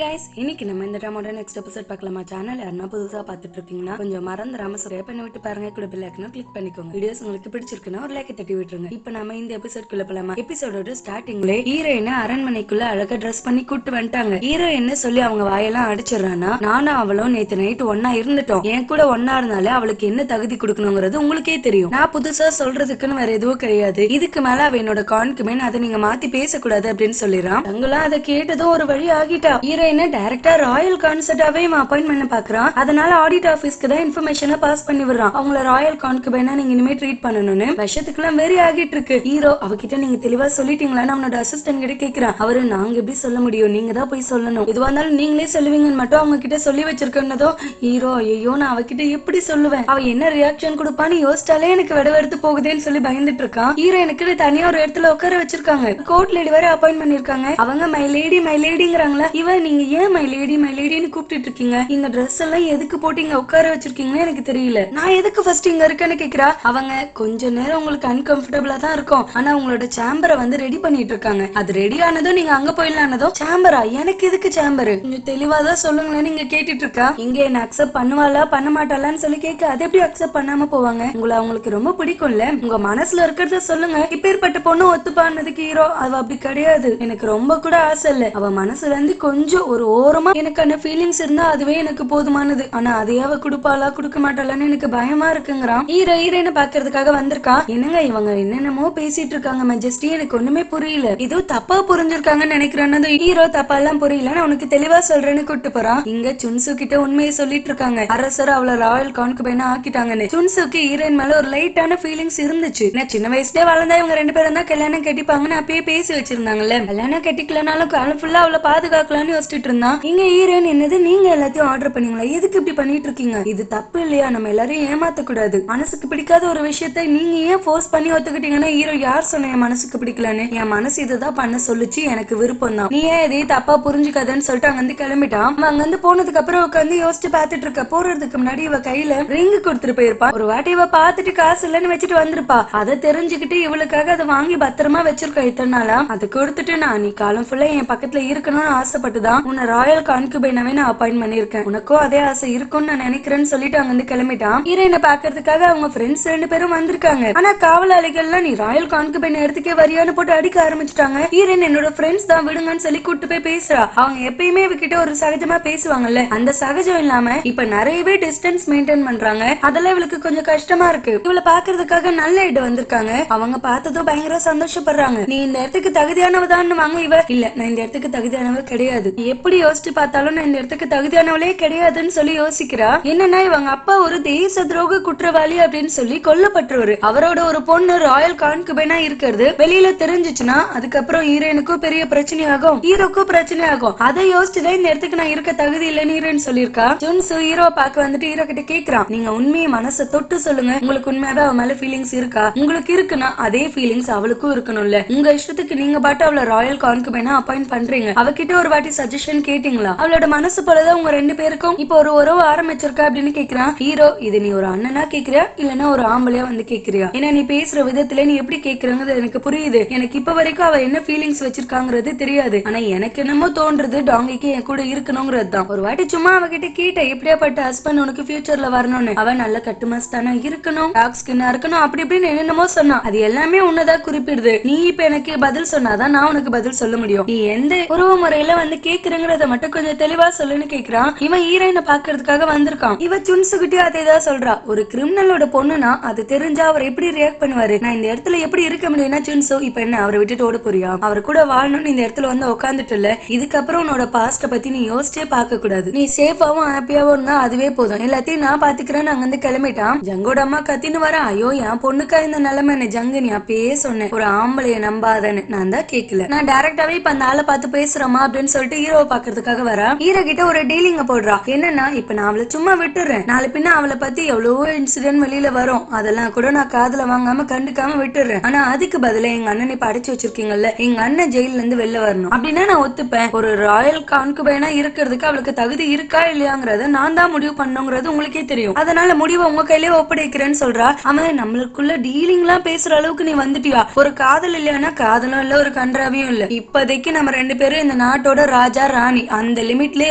guys, இன்னைக்கு நம்ம இந்த ட்ராமாவோட நெக்ஸ்ட் எபிசோட் பார்க்கலாமா? சேனல் யாருன்னா புதுசா பார்த்துட்டு இருக்கீங்கன்னா கொஞ்சம் மறந்துடாம சப்ஸ்கிரைப் பண்ணி விட்டு பாருங்க. கூட பெல் ஐகானை கிளிக் பண்ணிக்கோங்க. வீடியோஸ் உங்களுக்கு பிடிச்சிருக்குன்னா ஒரு லைக் தட்டி விட்டுருங்க. இப்போ நம்ம இந்த எபிசோட்குள்ள போலாமா? எபிசோடோட ஸ்டார்டிங்ல ஹீரோயின் அரண்மனைக்குள்ள அழகா ட்ரெஸ் பண்ணி கூட்டு வந்துட்டாங்க. ஹீரோ என்ன சொல்லி அவங்க வாயெல்லாம் அடிச்சிடறானா, நானும் அவளும் நேத்து நைட் ஒன்னா இருந்துட்டோம், என் கூட ஒன்னா இருந்தாலே அவளுக்கு என்ன தகுதி கொடுக்கணுங்கிறது உங்களுக்கே தெரியும். நான் புதுசா சொல்றதுக்குன்னு வேற எதுவும் கிடையாது. இதுக்கு மேல அவ என்னோட கான்குமெண்ட், அதை நீங்க மாத்தி பேசக்கூடாது அப்படின்னு சொல்லிடுறான். தங்களாம் அதை கேட்டதும் ஒரு வழி ஆகிட்டா. ஹீரோயினை டைரக்டா ராயல் கான்சர்ட்டாவே அப்பாயிண்ட் பண்ண பாக்குறான். அதனால ஆடிட் ஆபீஸ்க்கு தான் இன்ஃபர்மேஷனை பாஸ் பண்ணி விடுறான். அவங்கள ராயல் கான்குபைனா நீங்க இனிமே ட்ரீட் பண்ணணும்னு. விஷயத்துக்குலாம் வெறி ஆகிட்டு இருக்கு. ஹீரோ அவகிட்ட நீங்க தெளிவா சொல்லிட்டீங்களான்னு அவனோட அசிஸ்டன்ட் கிட்ட கேக்குறான். அவரு நாங்க எப்படி சொல்ல முடியும், நீங்க தான் போய் சொல்லணும், எதுவா இருந்தாலும் நீங்களே சொல்லுவீங்கன்னு மட்டும் அவங்க கிட்ட சொல்லி வச்சிருக்கனதோ. ஹீரோ ஐயோ நான் அவகிட்ட எப்படி சொல்லுவேன், அவ என்ன ரியாக்ஷன் கொடுப்பான்னு யோசிச்சாலே எனக்கு வெடவெடுத்து போகுதேன்னு சொல்லி பயந்துட்டு இருக்கான். ஹீரோ எனக்கு தனியா ஒரு இடத்துல உட்கார வச்சிருக்காங்க. கோர்ட் லேடி வரை அப்பாயிண்ட் பண்ணிருக்காங்க. அவங்க மை லேடிங்கிறாங்களா. இவ நீங்க ஏன் மை லேடின்னு கூப்பிட்டு இருக்கீங்க, இந்த ட்ரெஸ் எல்லாம் எதுக்கு போட்டீங்க உட்கார வச்சிருக்கீங்கன்னு எனக்கு தெரியல, நான் எதுக்கு ஃபர்ஸ்ட் இங்க இருக்கேன்னு கேக்குறா. அவங்க கொஞ்ச நேரம் உங்களுக்கு அன்கம்ஃபர்டபிளா தான் இருக்கும், ஆனா உங்களோட சேம்பரை வந்து ரெடி பண்ணிட்டு இருக்காங்க, அது ரெடி ஆனதும் நீங்க அங்க போயிடலானதும். சேம்பரா? எனக்கு எதுக்கு சேம்பரு, கொஞ்சம் தெளிவாதான் சொல்லுங்களேன்னு நீங்க கேட்டுட்டு இருக்கா. இங்க என்ன அக்செப்ட் பண்ணுவாளா பண்ண மாட்டாளான்னு சொல்லி கேட்க, அது எப்படி அக்செப்ட் பண்ணாம போவாங்க, உங்களை அவங்களுக்கு ரொம்ப பிடிக்கும்ல, உங்க மனசுல இருக்கிறத சொல்லுங்க, இப்பேற்பட்ட பொண்ணு ஒத்துப்பானதுக்கு. ஹீரோ அவ அப்படி கிடையாது, எனக்கு ரொம்ப கூட ஆசை இல்ல, அவ மனசுல இருந்து கொஞ்சம் ஒரு ஓரமா எனக்கான ஃபீலிங்ஸ் இருந்தா அதுவே எனக்கு போதுமானது, ஆனா அதையே அவ கொடுப்பாளா கொடுக்க மாட்டாளான்னு எனக்கு பயமா இருக்குங்கிறான். ஹீரோயினை பாக்குறதுக்காக வந்திருக்கா. என்னங்க இவங்க என்னென்னமோ பேசிட்டு இருக்காங்க மெஜஸ்டி, எனக்கு ஒண்ணுமே புரியல, ஏதோ தப்பா புரிஞ்சிருக்காங்கன்னு நினைக்கிறேன். ஹீரோ தப்பா எல்லாம் புரியல, நான் உனக்கு தெளிவா சொல்றேன்னு கூட்டு போறான். இங்க சுன்சு கிட்ட உண்மையை சொல்லிட்டு இருக்காங்க. அரசர் அவளை ராயல் கான்குபைனா ஆக்கிட்டாங்கன்னு. சுன்சுக்கு ஹீரோயின் மேல ஒரு லைட்டான ஃபீலிங்ஸ் இருந்துச்சு. நான் சின்ன வயசுலயே வளர்ந்தா இவங்க ரெண்டு பேரும் தான் கல்யாணம் கட்டிப்பாங்கன்னு அப்பயே பேசி வச்சிருந்தாங்கல்ல. கல்யாணம் கட்டிக்கலனாலும் காலம் ஃபுல்லா அவளை பாதுகாக்கலாம்னு யோசிச்சுட்டு இருந்தான். இங்க ஹீரோயின் என்னது நீங்க எல்லாத்தையும் ஆர்டர் பண்ணீங்களா, எதுக்கு இப்படி பண்ணிட்டு இருக்கீங்க, இது தப்பு இல்லையா, நம்ம எல்லாரையும் ஏமாத்த கூடாது, மனசுக்கு பிடிக்காத ஒரு விஷயத்த நீங்க ஏன் ஃபோர்ஸ் பண்ணி ஒத்துக்கிட்டீங்கன்னா. ஹீரோ யார் சொன்ன என் மனசுக்கு பிடிக்கலன்னு, என் மனசு இதுதான் பண்ண சொல்லுச்சு, எனக்கு விருப்பம் தான், நீ ஏன் எதையும் தப்பா புரிஞ்சுக்காதன்னு சொல்லிட்டு அங்க வந்து கிளம்பிட்டான். அங்க வந்து போனதுக்கு அப்புறம் உட்காந்து யோசிச்சு பாத்துட்டு இருக்க. போறதுக்கு முன்னாடி இவ கையில ரிங் கொடுத்துட்டு போயிருப்பா. ஒரு வாட்டி இவ பாத்துட்டு காசு இல்லன்னு வச்சுட்டு வந்திருப்பா. அதை தெரிஞ்சுக்கிட்டு இவளுக்காக அதை வாங்கி பத்திரமா வச்சிருக்க இத்தனை நாளா. அதை கொடுத்துட்டு நான் நீ காலம் ஃபுல்லா என் பக்கத்துல இருக்கணும்னு ஆசைப்பட்டுதான் உன்னை ராயல் கான்குபைனாவே நான் அப்பாயிண்ட் பண்ணிருக்கேன், உனக்கும் அதே ஆசை இருக்கும்னு நான் நினைக்கிறேன்னு சொல்லிட்டு அங்க வந்து கிளம்பிட்டான். ஹீரோயினை பாக்குறதுக்காக அவங்க ஃப்ரெண்ட்ஸ் ரெண்டு பேரும் வந்திருக்காங்க. ஆனா காவலாளிகள்லாம் நீ ராயல் கான்குபைன் இடத்துக்கே வரியான்னு போட்டு அடிக்க ஆரம்பிச்சிட்டாங்க. ஹீரோயின் என்னோட ஃப்ரெண்ட்ஸ் தான் விடுங்கன்னு சொல்லி கூட்டு போய் பேசுறா. அவங்க எப்பயுமே இவகிட்ட ஒரு சகஜமா பேசுவாங்கல்ல, அந்த சகஜம் இல்லாம இப்ப நிறையவே டிஸ்டன்ஸ் மெயின்டைன் பண்றாங்க. அதெல்லாம் இவளுக்கு கொஞ்சம் கஷ்டமா இருக்கு. இவளை பாக்குறதுக்காக நல்ல இடம் வந்திருக்காங்க. அவங்க பார்த்ததும் பயங்கர சந்தோஷப்படுறாங்க. நீ இந்த இடத்துக்கு தகுதியானவதான்னு வாங்க. இவ இல்ல நான் இந்த இடத்துக்கு தகுதியானவ கிடையாது, எப்படி யோசிச்சு பார்த்தாலும் நான் இந்த இடத்துக்கு தகுதியானவளே கிடையாதுன்னு சொல்லி யோசிக்கிறா. என்னன்னா இவங்க அப்பா ஒரு தேச துரோக குற்றவாளி அப்படின்னு சொல்லி கொல்லப்பட்டவரு. அவரோட ஒரு பொண்ணு ராயல் கான்குபைனா இருக்கிறது வெளியில தெரிஞ்சிச்சுன்னா அதுக்கப்புறம் ஹீரோயினுக்கும் பெரிய பிரச்சனை ஆகும், ஹீரோக்கும் பிரச்சனை ஆகும். அதை யோசிச்சுதான் இந்த இடத்துக்கு நான் இருக்க தகுதி இல்லைன்னு ஹீரோயின் சொல்லியிருக்கா. ஜுன்சு ஹீரோ பார்க்க வந்துட்டு ஹீரோ கிட்ட கேக்குறான், நீங்க உண்மையை மனசை தொட்டு சொல்லுங்க, உங்களுக்கு உண்மையாவே அவ மேல ஃபீலிங்ஸ் இருக்கா, உங்களுக்கு இருக்குன்னா அதே ஃபீலிங்ஸ் அவளுக்கும் இருக்கணும்ல, உங்க இஷ்டத்துக்கு நீங்க பாட்டு அவளை ராயல் கான்குபைனா அப்பாயிண்ட் பண்றீங்க, அவகிட்ட ஒரு வாட்டி சஜஷன் கேட்டீங்களா, அவளோட மனசு போலதான் உங்க ரெண்டு பேருக்கும் இப்ப ஒரு உறவு ஆரம்பிச்சிருக்கா அப்படின்னு கேக்குறான். ஹீரோ இது நீ ஒரு அண்ணனா கேக்குறியா இல்லன்னா ஒரு ஆம்பளையா வந்து கேக்குறியா, ஏன்னா நீ பேசுற விதத்துல நீ எப்படி கேக்குறங்கிறது எனக்கு புரியுது, எனக்கு இப்ப வரைக்கும் அவ என்ன ஃபீலிங்ஸ் வச்சிருக்காங்கிறது தெரியாது, ஆனா எனக்கு என்னமோ தோன்றது டாங்கிக்கு என் கூட இருக்கணுங்கிறது தான். ஒரு வாட்டி சும்மா அவகிட்ட கேட்ட எப்படியாப்பட்ட ஹஸ்பண்ட் உனக்கு ஃபியூச்சர்ல வரணும்னு, அவ நல்ல கட்டுமஸ்தானா இருக்கணும், டார்க் ஸ்கின்னா இருக்கணும், அப்படி இப்படின்னு என்னென்னமோ சொன்னா. அது எல்லாமே உன்னதான் குறிப்பிடுது. நீ இப்ப எனக்கு பதில் சொன்னாதான் நான் உனக்கு பதில் சொல்ல முடியும், நீ எந்த உறவு முறையில வந்து கேக்குறங்கிறத மட்டும் கொஞ்சம் தெளிவா சொல்லுன்னு கேக்குறான். இவன் ஹீரோயினை பாக்குறதுக்காக வந்திருக்கான். இவ சுன்சுகிட்டே அதேதான் சொல்றா. ஒரு கிரிமினலோட பொண்ணுனா அது தெரிஞ்சா அவர் எப்படி ரியாக்ட் பண்ணுவாரு, நான் இந்த இடத்துல எப்படி இருக்க முடியும்னா சுன்சு இப்ப என்ன அவரை விட்டுட்டு ஓட போறியா, அவர் கூட வாழணும்னு இந்த இடத்துல வந்து உட்காந்துட்டு இல்ல, இதுக்கப்புறம் உன்னோட பாஸ்ட பத்தி நீ யோசிச்சே பார்க்க கூடாது, நீ சேஃபாவும் ஹாப்பியாவும் இருந்தா அதுவே போதும், எல்லாத்தையும் நான் பாத்துக்கிறேன்னு அங்க வந்து கிளம்பிட்டான். ஜங்கோட அம்மா கத்தின்னு வர, ஐயோ என் பொண்ணுக்கா இந்த நிலைமை, ஜங்கு நீ அப்பயே சொன்ன ஒரு ஆம்பளைய நம்பாதன்னு, நான் தான் கேட்கல, நான் டைரக்டாவே இப்ப அந்த ஆளை பார்த்து பேசுறோமா அப்படின்னு சொல்லிட்டு ஹீரோவை பாக்குறதுக்காக வரா. ஹீரோ கிட்ட ஒரு டீலிங்க போடுறா. என்னன்னா இப்ப நான் அவளை சும்மா விட்டுறேன், நாளை பின்ன அவளை பத்தி எவ்வளவோ இன்சிடென்ட் வெளியில வரும், அதெல்லாம் கூட நான் காதுல வாங்காம கண்டுக்காம விட்டுறேன், ஆனா அதுக்கு பதிலா எங்க அண்ணனை இப்ப அடைச்சு வச்சிருக்கீங்கல்ல, எங்க அண்ணன் ஜெயில இருந்து வெளில வரணும் அப்படின்னா நான் ஒத்துப்பேன். ஒரு ராயல் கான்குபைனா இருக்கிறதுக்கு அவளுக்கு தகுதி இருக்கா இல்லையாங்கிறத நான் தான் முடிவு பண்ணுங்கிறது உங்களுக்கே தெரியும், அதனால முடிவை உங்க கையிலேயே ஒப்படைக்கிறேன்னு சொல்றா. அவன் நம்மளுக்குள்ள டீலிங் எல்லாம் பேசுற அளவுக்கு நீ வந்துட்டியா, ஒரு காதல் இல்லையானா காதலும் இல்ல ஒரு கன்றாவியும் இல்ல, இப்போதைக்கு நம்ம ரெண்டு பேரும் இந்த நாட்டோட ராஜா யார் ராணி, அந்த லிமிட்லயே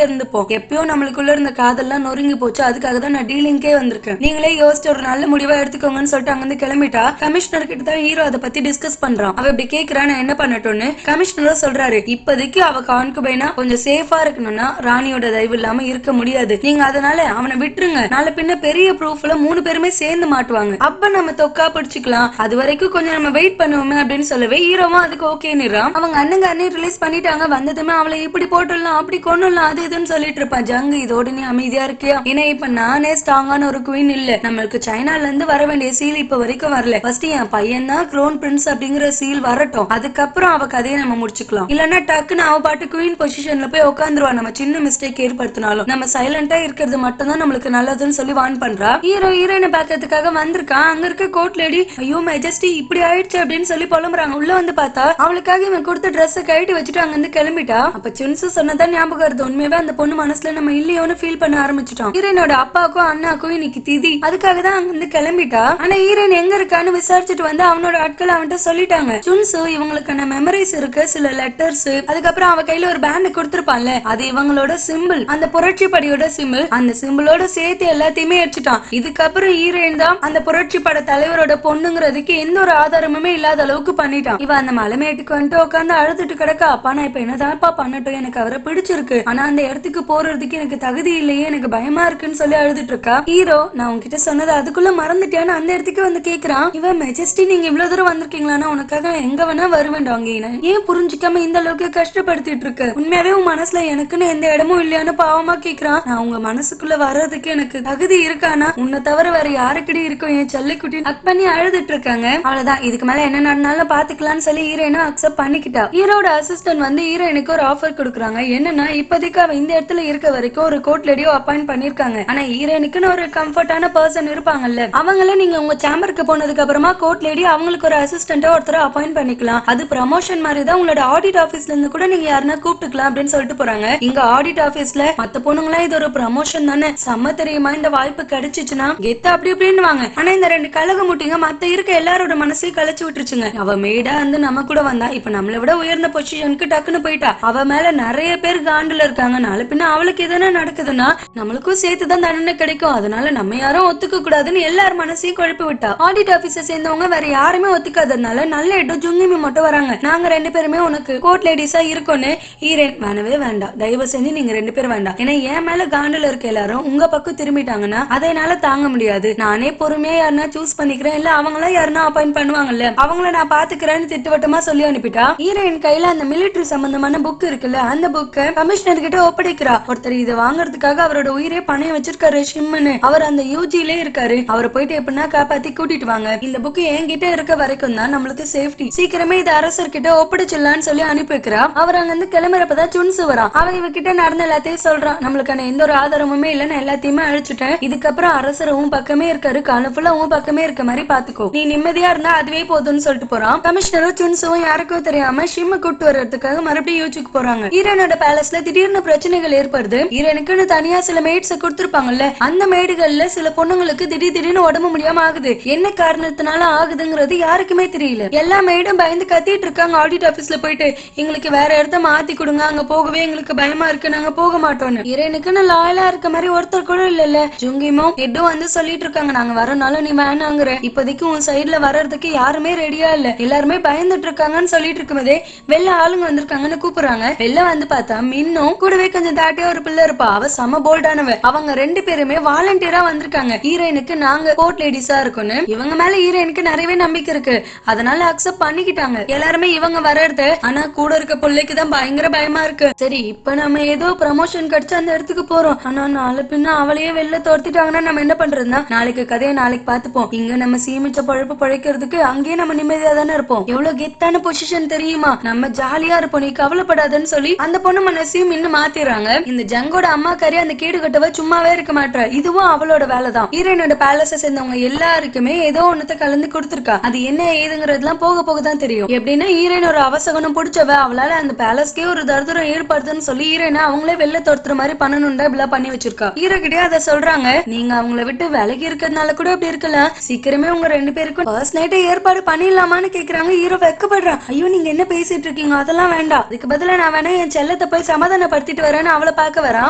இருந்துப்போம். எப்பயும் நம்மளுக்குள்ள இருந்த காதெல்லாம் நொறுங்கி போச்சு, அதுக்காக தான் நான் டீலிங்கே வந்திருக்கேன். நீங்களே யோசிச்சு ஒரு நல்ல முடிவா எடுத்துக்கோங்கன்னு சொல்லிட்டு அங்கிருந்து கிளம்பிட்டா. கமிஷனர் கிட்ட தான் ஹீரோ அதை பத்தி டிஸ்கஸ் பண்றான். அவ இப்படி கேக்குறா, நான் என்ன பண்ணட்டும்னு. கமிஷனரும் சொல்றாரு, இப்போதைக்கு அவ கான்குபைனா கொஞ்சம் சேஃபா இருக்கணும்னா ராணியோட தயவு இல்லாம இருக்க முடியாது. நீங்க அதனால அவனை விட்டுருங்க. நாளை பின்ன பெரிய ப்ரூஃப்ல 3 பேருமே சேர்ந்து மாட்டுவாங்க, அப்ப நம்ம தொக்கா பிடிச்சுக்கலாம். அது வரைக்கும் கொஞ்சம் நம்ம வெயிட் பண்ணுவோமே அப்படின்னு சொல்லவே ஹீரோவும் அதுக்கு ஓகேன்னுறான். அவங்க அண்ணங்க அண்ணி ரிலீஸ் பண்ணிட்டாங்க. வந்ததுமே அவளை இப்படி போட்டுடலாம் அப்படி கொண்டுலாம் அது இதுன்னு சொல்லிட்டு இருப்பான். ஜங்கு இதோட நீ அமைதியா இருக்கியா? ஏன்னா இப்ப நானே ஸ்ட்ராங்கான ஒரு குயின் இல்ல. நம்மளுக்கு சைனால இருந்து வர வேண்டிய சீல் இப்ப வரைக்கும் வரல. ஃபர்ஸ்ட் என் பையன் தான் க்ரோன் பிரின்ஸ் அப்படிங்கிற சீல் வரட்டும், அதுக்கப்புறம் அவ கதையை நம்ம முடிச்சுக்கலாம். இல்லன்னா டக்குன்னு அவ பாட்டு குயின் பொசிஷன்ல போய் உட்காந்துருவா. நம்ம சின்ன மிஸ்டேக் ஏற்படுத்தினாலும் நம்ம சைலண்டா இருக்கிறது மட்டும் தான் நம்மளுக்கு நல்லதுன்னு சொல்லி வான் பண்றா. ஹீரோ ஹீரோயினை பாக்கிறதுக்காக வந்திருக்கான். அங்க இருக்க கோர்ட் லேடி, ஐயோ மெஜஸ்டி இப்படி ஆயிடுச்சு அப்படின்னு சொல்லி புலம்புறாங்க. உள்ள வந்து பார்த்தா அவளுக்காக இவன் கொடுத்த ட்ரெஸ் கழட்டி வச்சுட்டு அங்க இருந்து கிளம்பிட்டா. அப்ப சின்சு சொன்னதான் ஞாபகம் வருது. உண்மையாவே அந்த பொண்ணு மனசுல நம்ம இல்லையோன்னு ஃபீல் பண்ண ஆரம்பிச்சிட்டோம். ஹீரோனோட அப்பாவுக்கும் அண்ணாக்கும் இன்னைக்கு திதி, அதுக்காக தான் அங்க இருந்து கிளம்பிட்டா. ஆனா ஹீரோயின் எங்க இருக்கான்னு விசாரிச்சுட்டு வந்து அவனோட ஆட்கள் அவன்கிட்ட சொல்லிட்டாங்க. சுன்சு இவங்களுக்கான மெமரிஸ் இருக்கு, சில லெட்டர்ஸ், அதுக்கப்புறம் அவ கையில ஒரு பேண்ட் கொடுத்திருப்பான்ல, அது இவங்களோட சிம்பிள், அந்த புரட்சி படியோட சிம்பிள். அந்த சிம்பிளோட சேர்த்து எல்லாத்தையுமே எடுத்துட்டான். இதுக்கப்புறம் ஹீரோயின் தான் அந்த புரட்சி பட தலைவரோட பொண்ணுங்கிறதுக்கு எந்த ஒரு ஆதாரமுமே இல்லாத அளவுக்கு பண்ணிட்டான். இவ அந்த மலைமேட்டுக்கு வந்துட்டு உட்காந்து அழுதுட்டு கிடக்கா. அப்பா நான் இப்ப என்னதான்ப்பா பண்ணட்டும், எனக்கு அவரை பிடிச்சிருக்கு, ஆனா அந்த இடத்துக்கு போறதுக்கு எனக்கு தகுதி இல்லையே, எனக்கு பயமா இருக்குன்னு சொல்லி அழுதுட்டு இருக்கா. ஹீரோ, நான் உங்ககிட்ட சொன்னது அதுக்குள்ள மறந்துட்டியான்னு அந்த இடத்துக்கு வந்து கேக்குறான். இவன் மெஜஸ்டி நீங்க இவ்வளவு தூரம் வந்திருக்கீங்களா, உனக்காக எங்க வேணா வருவேண்டாங்க, ஏன் புரிஞ்சுக்காம இந்த அளவுக்கு கஷ்டப்படுத்திட்டு இருக்கு? உண்மையாவே உன் மனசுல எனக்குன்னு எந்த இடமும் இல்லையான்னு பாவமா கேக்குறான். நான் உங்க மனசுக்குள்ள வர்றதுக்கு எனக்கு தகுதி இருக்கானா? உன்னை தவிர வேற யாருக்கிட்ட இருக்கும் என் செல்லிக்குட்டி அக் பண்ணி அழுதுட்டு இருக்காங்க. அவ்வளவுதான், இதுக்கு மேல என்ன நடந்தாலும் பாத்துக்கலாம்னு சொல்லி ஹீரோயினும் அக்செப்ட் பண்ணிக்கிட்டா. ஹீரோட அசிஸ்டன்ட் வந்து ஹீரோயினுக்கு ஒரு ஆஃபர் கொடுக்குறாங்க. என்னன்னா இப்போதைக்கு அவ இந்த இடத்துல இருக்க வரைக்கும் ஒரு கோர்ட் லேடியோ அப்பாயிண்ட் பண்ணிருக்காங்க. ஆனா ஹீரோயினுக்குன்னு ஒரு கம்ஃபர்டான பர்சன் இருப்பாங்கல்ல, அவங்கள நீங்க உங்க சேம்பருக்கு போனதுக்கு அப்புறமா கோர்ட் லேடி அவங்களுக்கு ஒரு அசிஸ்டன்ட்டா ஒருத்தர அப்பாயிண்ட் பண்ணிக்கலாம். அது ப்ரமோஷன் மாதிரி தான். உங்களோட ஆடிட் ஆபீஸ்ல இருந்து கூட நீங்க யாருன்னா கூப்பிட்டுக்கலாம் அப்படின்னு சொல்லிட்டு போறாங்க. இங்க ஆடிட் ஆபீஸ்ல மத்த பொண்ணுங்களா இது ஒரு ப்ரமோஷன் தானே, செம்ம தெரியுமா, இந்த வாய்ப்பு கிடைச்சிச்சுன்னா கெத்த அப்படி இப்படின்னு வாங்க. ஆனா இந்த 2 கழக முட்டிங்க மத்த இருக்க எல்லாரோட மனசையும் கழிச்சு விட்டுருச்சுங்க. அவ மேடா வந்து நம்ம கூட வந்தா, இப்ப நம்மளை விட உயர்ந்த பொசிஷனுக்கு டக்குன்னு போயிட்டா. அவ மேல நிறைய பேர் காண்டுல இருக்காங்க. நாளை பின்ன அவளுக்கு எதனா நடக்குதுன்னா நம்மளுக்கும் சேர்த்துதான் தண்டனை கிடைக்கும். அதனால நம்ம யாரும் ஒத்துக்க கூடாதுன்னு எல்லார் மனசையும் குழப்பி விட்டா. ஆடிட் ஆபீஸை சேர்ந்தவங்க வேற யாருமே ஒத்துக்காததுனால நல்ல இடம் ஜுங்கிமி மட்டும் வராங்க. நாங்க 2 பேருமே உனக்கு கோர்ட் லேடிஸா இருக்கோன்னு. ஹீரோயின், வேணவே வேண்டாம், தயவு செஞ்சு நீங்க 2 பேரும் வேண்டாம். ஏன்னா என் மேல காண்டுல இருக்க எல்லாரும் உங்க பக்கம் திரும்பிட்டாங்கன்னா அதனால தாங்க முடியாது. நானே பொறுமையா யாருன்னா சூஸ் பண்ணிக்கிறேன், இல்ல அவங்களா யாருன்னா அப்பாயிண்ட் பண்ணுவாங்கல்ல, அவங்கள நான் பாத்துக்கிறேன்னு திட்டவட்டமா சொல்லி அனுப்பிட்டா. ஹீரோயின் கையில அந்த மிலிட்டரி சம்பந்தமான புக் இருக்குல்ல, அந்த புக்க கமிஷனர் கிட்ட ஒப்படைக்கிறா. ஒருத்தர் இதை வாங்குறதுக்காக அவரோட உயிரே பணைய வச்சிருக்காரு ஷிம்னு. அவர் அந்த யூஜிலே இருக்காரு. அவரை போயிட்டு எப்படின்னா காப்பாத்தி கூட்டிட்டு வாங்க. இந்த புக் என்கிட்ட இருக்க வரைக்கும் தான் நம்மளுக்கு சேஃப்டி. சீக்கிரமே இது அரசர் கிட்ட ஒப்படைச்சிடலான்னு சொல்லி அனுப்பி வைக்கிறா. அவர் அங்க இருந்து கிளம்புறப்பதான் சுன்சு வரா. அவன் இவகிட்ட நடந்த எல்லாத்தையும் சொல்றான். நம்மளுக்கான எந்த ஒரு ஆதாரமுமே இல்ல, நான் எல்லாத்தையுமே அழிச்சுட்டேன். இதுக்கப்புறம் அரசர் உன் பக்கமே இருக்காரு, காலம் ஃபுல்லா உன் பக்கமே இருக்க மாதிரி பாத்துக்கோ, நீ நிம்மதியா இருந்தா அதுவே போதும்னு சொல்லிட்டு போறான். கமிஷனரும் சுன்சுவும் யாருக்கும் தெரியாம ஷிம்ம கூட்டு வர்றதுக்காக மறுபடியும் யூஜிக்கு போறாங்க. ஹீரோனோட பேலஸ்ல திடீர்னு பிரச்சனைகள் ஏற்படுது. ஹீரோனுக்குன்னு தனியா சில மேட்ஸ் கொடுத்திருப்பாங்கல்ல, அந்த மேடுகள்ல சில பொண்ணுங்களுக்கு திடீர்னு உடம்பு முடியாம ஆகுது. என்ன காரணத்தினால ஆகுதுங்கிறது யாருக்குமே தெரியல. எல்லா மேடும் பயந்து கத்திட்டு இருக்காங்க. ஆடிட் ஆபீஸ்ல போயிட்டு எங்களுக்கு வேற இடத்த மாத்தி கொடுங்க, அங்க போகவே எங்களுக்கு பயமா இருக்கு, நாங்க போக மாட்டோம்னு. ஹீரோனுக்குன்னு லாயலா இருக்க மாதிரி ஒருத்தர் கூட இல்ல. ஜுங்கிமோ எட்டும் வந்து சொல்லிட்டு இருக்காங்க, நாங்க வரனாலும் நீ வேணாங்கிற, இப்போதைக்கு உன் சைட்ல வர்றதுக்கு யாருமே ரெடியா இல்ல, எல்லாருமே பயந்துட்டு இருக்காங்கன்னு சொல்லிட்டு இருக்கும்போதே வெளில ஆளுங்க வந்திருக்காங்கன்னு கூப்பிடுறாங்க. வெளில வந்து பார்த்தா மின்னும் கூடவே கொஞ்சம் தாட்டியா ஒரு பிள்ளை இருப்பா. அவ சம போல்டானவ. அவங்க 2 பேருமே வாலண்டியரா வந்திருக்காங்க. ஹீரோயினுக்கு நாங்க கோர்ட் லேடிஸா இருக்கோன்னு. இவங்க மேல ஹீரோயினுக்கு நிறையவே நம்பிக்கை இருக்கு, அதனால அக்செப்ட் பண்ணிக்கிட்டாங்க எல்லாருமே இவங்க வர்றது. ஆனா கூட இருக்க பிள்ளைக்கு தான் பயங்கர பயமா இருக்கு. சரி, இப்ப நம்ம ஏதோ ப்ரமோஷன் கிடைச்சு அந்த இடத்துக்கு போறோம், ஆனா நாளை பின்ன அவளையே வெளில தோர்த்திட்டாங்கன்னா நம்ம என்ன பண்றதுன்னா, நாளைக்கு கதையை நாளைக்கு பாத்துப்போம். இங்க நம்ம சீமிச்ச பழப்பு பழைக்கிறதுக்கு அங்கேயே நம்ம நிம்மதியா தானே இருப்போம். எவ்வளவு கெத்தான பொசிஷன் தெரியுமா, நம்ம ஜாலியா இருப்போம், நீ கவலைப்படாதுன்னு சொல்லி அந்த பொண்ணு மனசையும் இன்னும் மாத்திடுறாங்க. இந்த ஜங்கோட அம்மா கறி அந்த கேடு கட்டவ சும்மாவே இருக்க மாட்டா. இதுவும் அவளோட வேலைதான். ஹீரோயினோட பேலஸ சேர்ந்தவங்க எல்லாருக்குமே ஏதோ ஒன்னத்தை கலந்து கொடுத்துருக்கா. அது என்ன ஏதுங்கிறதுலாம் போக போக தான் தெரியும். எப்படின்னா ஹீரோயின் ஒரு அவசகனம் பிடிச்சவ, அவளால அந்த பேலஸ்க்கே ஒரு தர்தரம் ஏற்படுதுன்னு சொல்லி ஹீரோயினை அவங்களே வெளில தோர்த்துற மாதிரி பண்ணணும்டா இப்படிலாம் பண்ணி வச்சிருக்கா. ஹீரோ கிட்டே அதை சொல்றாங்க, நீங்க அவங்கள விட்டு விலகி இருக்கிறதுனால கூட அப்படி இருக்கலாம், சீக்கிரமே உங்க 2 பேருக்கும் ஃபர்ஸ்ட் நைட்டே ஏற்பாடு பண்ணிடலாமான்னு கேக்குறாங்க. ஹீரோ வெக்கப்படுறான். ஐயோ நீங்க என்ன பேசிட்டு இருக்கீங்க, அதெல்லாம் வேண்டாம், அதுக்கு பதிலா நான் வேணா என் என் செல்லத்தை போய் சமாதானப்படுத்திட்டு வரேன்னு அவளை பார்க்க வரான்.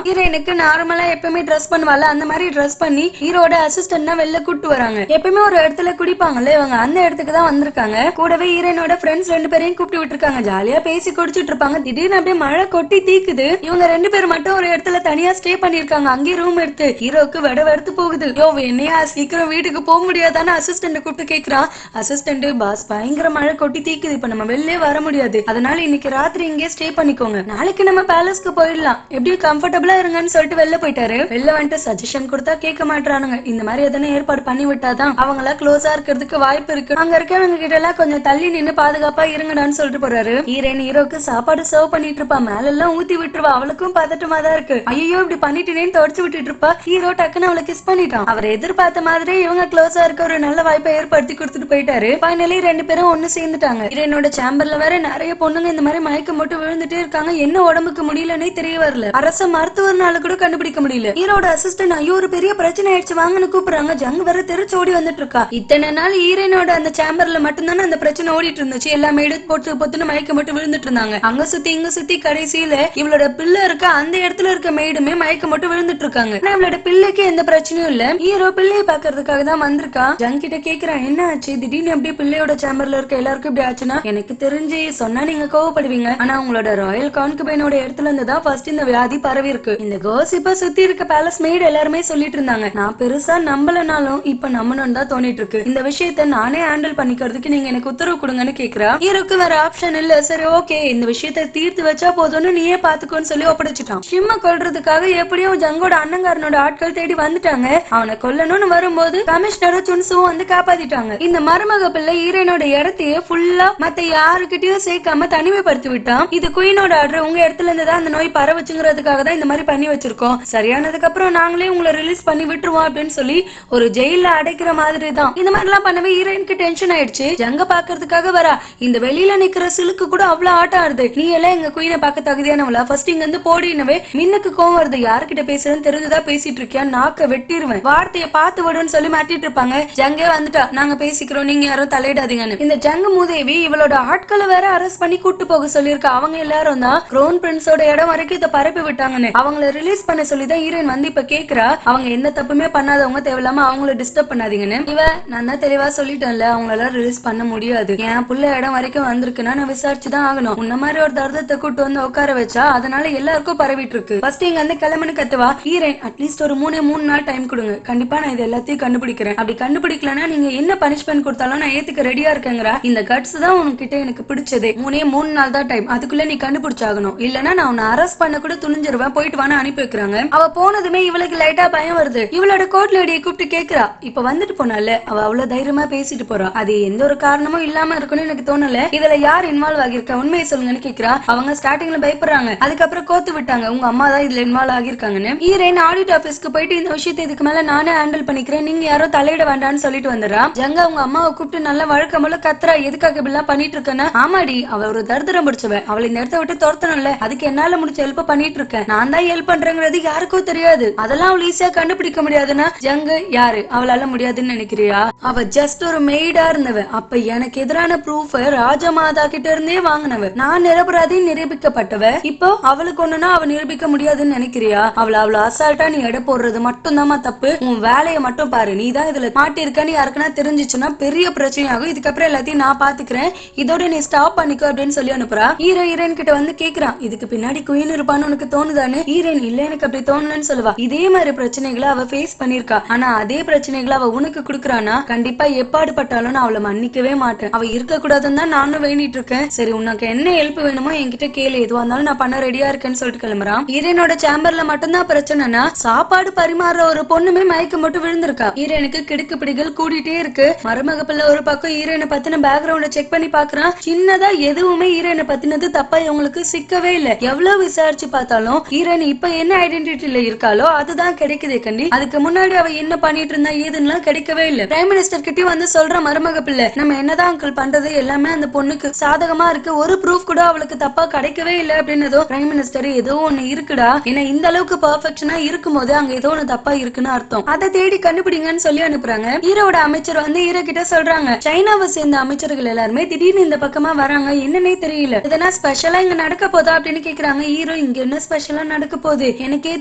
ஹீரோயினுக்கு நார்மலா எப்பவுமே ட்ரெஸ் பண்ணுவாள் அந்த மாதிரி ட்ரெஸ் பண்ணி ஹீரோட அசிஸ்டன்ட் வெளில கூட்டு வராங்க. எப்பவுமே ஒரு இடத்துல குடிப்பாங்கல்ல இவங்க அந்த இடத்துக்கு தான் வந்திருக்காங்க. கூடவே ஹீரோயினோட ஃப்ரெண்ட்ஸ் 2 பேரையும் கூப்பிட்டு விட்டுருக்காங்க. ஜாலியா பேசி குடிச்சிட்டு இருப்பாங்க. திடீர்னு அப்படியே மழை கொட்டி தீக்குது. இவங்க 2 பேர் மட்டும் ஒரு இடத்துல தனியா ஸ்டே பண்ணிருக்காங்க. அங்கே ரூம் எடுத்து ஹீரோக்கு வெடுத்து போகுது. யோ என்னையா சீக்கிரம் வீட்டுக்கு போக முடியாதான்னு அசிஸ்டன்ட் கூப்பிட்டு கேக்குறான். அசிஸ்டன்ட் பாஸ் பயங்கர மழை கொட்டி தீக்குது, இப்ப நம்ம வெளிலே வர முடியாது, அதனால இன்னைக்கு ராத்திரி இங்கே ஸ்டே பண்ணிக்கோங்க, நாளைக்கு நம்ம பேலஸ்க்கு போயிடலாம், எப்படி கம்ஃபர்டபுளா இருங்கன்னு சொல்லிட்டு வெளில போயிட்டாரு. வெளில வந்துட்டு சஜஷன் கொடுத்தா கேட்க மாட்டானுங்க. இந்த மாதிரி எதனா ஏற்பாடு பண்ணி விட்டாதான் அவங்களா க்ளோஸா இருக்கிறதுக்கு வாய்ப்பு இருக்கு. அங்க இருக்கவங்க கிட்ட எல்லாம் கொஞ்சம் தள்ளி நின்னு பாதுகாப்பா இருங்கடான்னு சொல்லிட்டு போறாரு. ஹீரோக்கு சாப்பாடு சர்வ் பண்ணிட்டு இருப்பா. மேல எல்லாம் ஊத்தி விட்டுருவா. அவளுக்கும் பதட்டமா தான் இருக்கு. ஐயோ இப்படி பண்ணிட்டேன்னு தொடச்சு விட்டுட்டு இருப்பா. ஹீரோ டக்குன்னு அவளை கிஸ் பண்ணிட்டான். அவர் எதிர்பார்த்த மாதிரி இவங்க க்ளோஸா இருக்க ஒரு நல்ல வாய்ப்பை ஏற்படுத்தி கொடுத்துட்டு போயிட்டாரு. ஃபைனலி 2 பேரும் ஒண்ணு சேர்ந்துட்டாங்க. ஹீரோனோட சேம்பர்ல வேற நிறைய பொண்ணுங்க இந்த மாதிரி மயக்கம் மட்டும் விழுந்துட்டே இருக்காங்க. என்ன உடம்புக்கு முடியலன்னே தெரிய வரல. அரச மருத்துவர்னால கூட கண்டுபிடிக்க முடியல. ஹீரோட அசிஸ்டன்ட் ஐயோ ஒரு பெரிய பிரச்சனை ஆயிடுச்சு வாங்கன்னு கூப்பிடுறாங்க. ஜங் வேற தெரிச்சு ஓடி வந்துட்டு இருக்கா. இத்தனை நாள் ஹீரோனோட அந்த சேம்பர்ல மட்டும்தானே அந்த பிரச்சனை ஓடிட்டு இருந்துச்சு. எல்லாமே எடுத்து போட்டு பொத்துன்னு மயக்கம் மட்டும் விழுந்துட்டு இருந்தாங்க. அங்க சுத்தி இங்க சுத்தி கடைசியில இவளோட பிள்ளை இருக்க அந்த இடத்துல இருக்க மேடுமே மயக்கம் மட்டும் விழுந்துட்டு இருக்காங்க. இவளோட பிள்ளைக்கு எந்த பிரச்சனையும் இல்ல. ஹீரோ பிள்ளையை பாக்குறதுக்காக தான் வந்திருக்கா. ஜங் கிட்ட கேக்குறான் என்ன ஆச்சு திடீர்னு அப்படியே பிள்ளையோட சேம்பர்ல இருக்க எல்லாருக்கும் இப்படி ஆச்சுன்னா, எனக்கு தெரிஞ்சு சொன்னா நீங்க கோவப்படுவீங்க, ஆனா உங்களோட ராயல் கான்குபைனோட இடத்துல இருந்து தான் ஃபர்ஸ்ட் இந்த வியாதி பரவி இருக்கு. இந்த கோசிப்ப சுத்தி இருக்க பேலஸ் மேட் எல்லாருமே சொல்லிட்டு இருந்தாங்க. நான் பெருசா நம்பலனாலும் இப்ப நம்பணும்னு தான் தோணிட்டு இருக்கு. இந்த விஷயத்த நானே ஹேண்டில் பண்ணிக்கிறதுக்கு நீங்க எனக்கு உத்தரவு கொடுங்கன்னு கேக்குறா. ஹீரோக்கு வேற ஆப்ஷன் இல்ல. சரி ஓகே இந்த விஷயத்த தீர்த்து வச்சா போதும்னு நீயே பாத்துக்கோன்னு சொல்லி ஒப்படைச்சிட்டான். ஷிம்ம கொல்றதுக்காக எப்படியும் ஜங்கோட அண்ணங்காரனோட ஆட்கள் தேடி வந்துட்டாங்க. அவனை கொல்லணும்னு வரும்போது கமிஷனரும் சுன்சுவும் வந்து காப்பாத்திட்டாங்க. இந்த மருமக பிள்ளை ஹீரோனோட இடத்தையே ஃபுல்லா மத்த யாருக்கிட்டயும் சேர்க்காம தனிமைப்படுத்தி விட்டான். இது குயினோட ஆர்டர். உங்க இடத்துல இருந்து தான் அந்த நோய் பரவச்சுங்கிறதுக்காக தான் இந்த மாதிரி பண்ணி வச்சிருக்கோம். சரியானதுக்கு அப்புறம் நாங்களே உங்களை ரிலீஸ் பண்ணி விட்டுருவோம் அப்படின்னு சொல்லி ஒரு ஜெயில அடைக்கிற மாதிரி தான். இந்த மாதிரி எல்லாம் பண்ணவே ஹீரோயினுக்கு டென்ஷன் ஆயிடுச்சு. ஜங்க பாக்குறதுக்காக வரா. இந்த வெளியில நிக்கிற சிலுக்கு கூட அவ்வளவு ஆட்டம் ஆடுது. நீ எல்லாம் எங்க குயினை பார்க்க தகுதியானவளா, ஃபர்ஸ்ட் இங்க இருந்து போடினவே மின்னுக்கு கோவம் வருது. யாருக்கிட்ட பேசுறேன்னு தெரிஞ்சுதான் பேசிட்டு இருக்கியா, நாக்க வெட்டிடுவேன், வார்த்தையை பார்த்து விடுன்னு சொல்லி மாட்டிட்டு இருப்பாங்க. ஜங்கே வந்துட்டா, நாங்க பேசிக்கிறோம், நீங்க யாரும் தலையிடாதீங்கன்னு. இந்த ஜங்கு மூதேவி இவளோட ஆட்களை வேற அரெஸ்ட் பண்ணி கூட்டு போக சொல்லியிருக்கா. அவங்க எல்லாரும் தான் க்ரோன் பிரின்ஸோட இடம் வரைக்கும் இதை பரப்பி விட்டாங்கன்னு. அவங்கள ரிலீஸ் பண்ண சொல்லிதான் ஹீரோயின் வந்து இப்ப கேக்குறா. அவங்க எந்த தப்புமே பண்ணாதவங்க, தேவையில்லாம அவங்கள டிஸ்டர்ப் பண்ணாதீங்கன்னு. இவ நான் தான் தெளிவா சொல்லிட்டேன்ல, அவங்களால ரிலீஸ் பண்ண முடியாது. என் புள்ள இடம் வரைக்கும் வந்திருக்குன்னா நான் விசாரிச்சுதான் ஆகணும். உன்ன மாதிரி ஒரு தர்தத்தை கூட்டு வந்து உட்கார வச்சா அதனால எல்லாருக்கும் பரவிட்டு இருக்கு. ஃபர்ஸ்ட் இங்க வந்து கிளம்புன்னு கத்துவா. ஹீரோயின் அட்லீஸ்ட் ஒரு 3 நாள் டைம் கொடுங்க, கண்டிப்பா நான் இது எல்லாத்தையும் கண்டுபிடிக்கிறேன். அப்படி கண்டுபிடிக்கலன்னா நீங்க என்ன பனிஷ்மெண்ட் கொடுத்தாலும் நான் ஏத்துக்க ரெடியா இருக்கேங்கிறா. இந்த கட்ஸ் தான் உன்கிட்ட எனக்கு பிடிச்சதே. 3 நாள் தான் டைம், அதுக்குள்ள நீ கண்டுபிடிச்சாகணும், இல்லன்னா நான் உன்னை அரெஸ்ட் பண்ண கூட துணிஞ்சிருவேன், போயிட்டு வான்னு அனுப்பி வைக்கிறாங்க. அவ போனதுமே இவளுக்கு லைட்டா பயம் வருது. இவளோட கோர்ட் லேடியை கூப்பிட்டு கேக்குறா. இப்ப வந்துட்டு போனால அவ அவ்வளவு தைரியமா பேசிட்டு போறா, அது எந்த ஒரு காரணமும் இல்லாம இருக்குன்னு எனக்கு தோணல, இதுல யார் இன்வால்வ் ஆகிருக்கா உண்மையை சொல்லுங்கன்னு கேக்குறா. அவங்க ஸ்டார்டிங்ல பயப்படுறாங்க, அதுக்கப்புறம் கோத்து விட்டாங்க, உங்க அம்மா தான் இதுல இன்வால்வ் ஆகிருக்காங்கன்னு. ஹீரோயின் ஆடிட் ஆபீஸ்க்கு போயிட்டு இந்த விஷயத்தை இதுக்கு மேல நானே ஹேண்டில் பண்ணிக்கிறேன், நீங்க யாரும் தலையிட வேண்டாம்னு சொல்லிட்டு வந்துடுறா. ஜங்க அவங்க அம்மாவை கூப்பிட்டு நல்லா வழக்கம் போல கத்துறா. எதுக்காக இப்படிலாம் பண்ணிட்டு இருக்கேன்னா, ஆமாடி அவ ஒரு தரித்திரம் பிடிச்சவ, அவளை இந்த இடத்த விட்டு துரத்தணும்ல, அதுக்கு என்னால முடிச்ச ஹெல்ப் பண்ணிட்டு இருக்கேன், நான் தான் ஹெல்ப் பண்றேங்கிறது யாருக்கும் தெரியாது, அதெல்லாம் அவள் ஈஸியா கண்டுபிடிக்க முடியாதுன்னா ஜங்கு யாரு, அவளால முடியாதுன்னு நினைக்கிறியா? அவ ஜஸ்ட் ஒரு மெய்டா இருந்தவ. அப்ப எனக்கு எதிரான ப்ரூஃப் ராஜமாதா கிட்ட இருந்தே வாங்கினவ, நான் நிரபராதி நிரூபிக்கப்பட்டவ. இப்போ அவளுக்கு ஒண்ணுனா அவ நிரூபிக்க முடியாதுன்னு நினைக்கிறியா? அவளை அவ்வளவு அசால்ட்டா நீ எடை போடுறது மட்டும் தான் தப்பு. உன் வேலையை மட்டும் பாரு. நீ தான் இதுல மாட்டிருக்கன்னு யாருக்குன்னா தெரிஞ்சிச்சுன்னா பெரிய பிரச்சனை ஆகும். இதுக்கப்புறம் எல்லாத்தையும் நான் பாத்துக்கிறேன், இதோட நீ ஸ்டாப் பண்ணிக்கோ அப்படின்னு சொல்லி அனுப்புறா. ஹீரோயின் கிட்ட வந்து கேக்குறான், இதுக்கு பின்னாடி குயின் இருப்பான்னு உனக்கு தோணுதானு? ஹீரோயின் இல்ல எனக்கு அப்படி தோணலன்னு சொல்லுவா. இதே மாதிரி பிரச்சனைகளை அவ ஃபேஸ் பண்ணிருக்கா, ஆனா அதே பிரச்சனைகளை அவ உனக்கு குடுக்கறானா கண்டிப்பா எப்பாடுபட்டாலும் நான் அவளை மன்னிக்கவே மாட்டேன். அவ இருக்க கூடாதுன்னு தான் நானும் வேண்டிட்டு இருக்கேன். சரி உனக்கு என்ன ஹெல்ப் வேணுமோ என்கிட்ட கேளு, எதுவா இருந்தாலும் நான் பண்ண ரெடியா இருக்கேன்னு சொல்லிட்டு கிளம்புறான். ஹீரோனோட சேம்பர்ல மட்டும்தான் பிரச்சனைனா சாப்பாடு பரிமாறுற ஒரு பொண்ணுமே மயக்க மட்டும் விழுந்திருக்கா. ஹீரோனுக்கு கிடுக்கு பிடிகள் கூடிட்டே இருக்கு. மருமக பிள்ளை ஒரு பக்கம் ஹீரோனை பத்தின பேக்ரவுண்ட செக் பண்ணி பாக்குறான். சின்னதா எதுவுமே ஹீரோனை பத்தினது தப்பா இவங்களுக்கு சிக்கவே இல்ல. எவ்வளவு விசாரிச்சு பார்த்தாலும் ஹீரோயின் இப்ப என்ன ஐடென்டிட்டில இருக்காளோ அதுதான் கிடைக்குதே கண்டி. அதுக்கு முன்னாடி அவ என்ன பண்ணிட்டு இருந்தா ஏதுன்னா கிடைக்கவே இல்ல. பிரைம் மினிஸ்டர் கிட்டயும் வந்து சொல்ற மருமக பிள்ளை, நம்ம என்னதான் அங்கிள் பண்றது எல்லாமே அந்த பொண்ணுக்கு சாதகமா இருக்கு, ஒரு ப்ரூஃப் கூட அவளுக்கு தப்பா கிடைக்கவே இல்ல அப்படின்னதோ பிரைம் மினிஸ்டர் ஏதோ ஒண்ணு இருக்குடா, ஏன்னா இந்த அளவுக்கு பெர்ஃபெக்ஷனா இருக்கும் போது அங்க ஏதோ ஒண்ணு தப்பா இருக்குன்னு அர்த்தம், அதை தேடி கண்டுபிடிங்கன்னு சொல்லி அனுப்புறாங்க. ஹீரோட அமைச்சர் வந்து ஹீரோ கிட்ட சொல்றாங்க, சைனாவை சேர்ந்த அமைச்சர்கள் எல்லாருமே திடீர்னு இந்த பக்கமா வராங்க, என்னன்னே தெரியல, இதனா ஸ்பெஷலா இங்க நடக்க போதா அப்படின்னு கேக்குறாங்க. ஹீரோ இங்க என்ன ஸ்பெஷலா நடக்க போகுது எனக்கே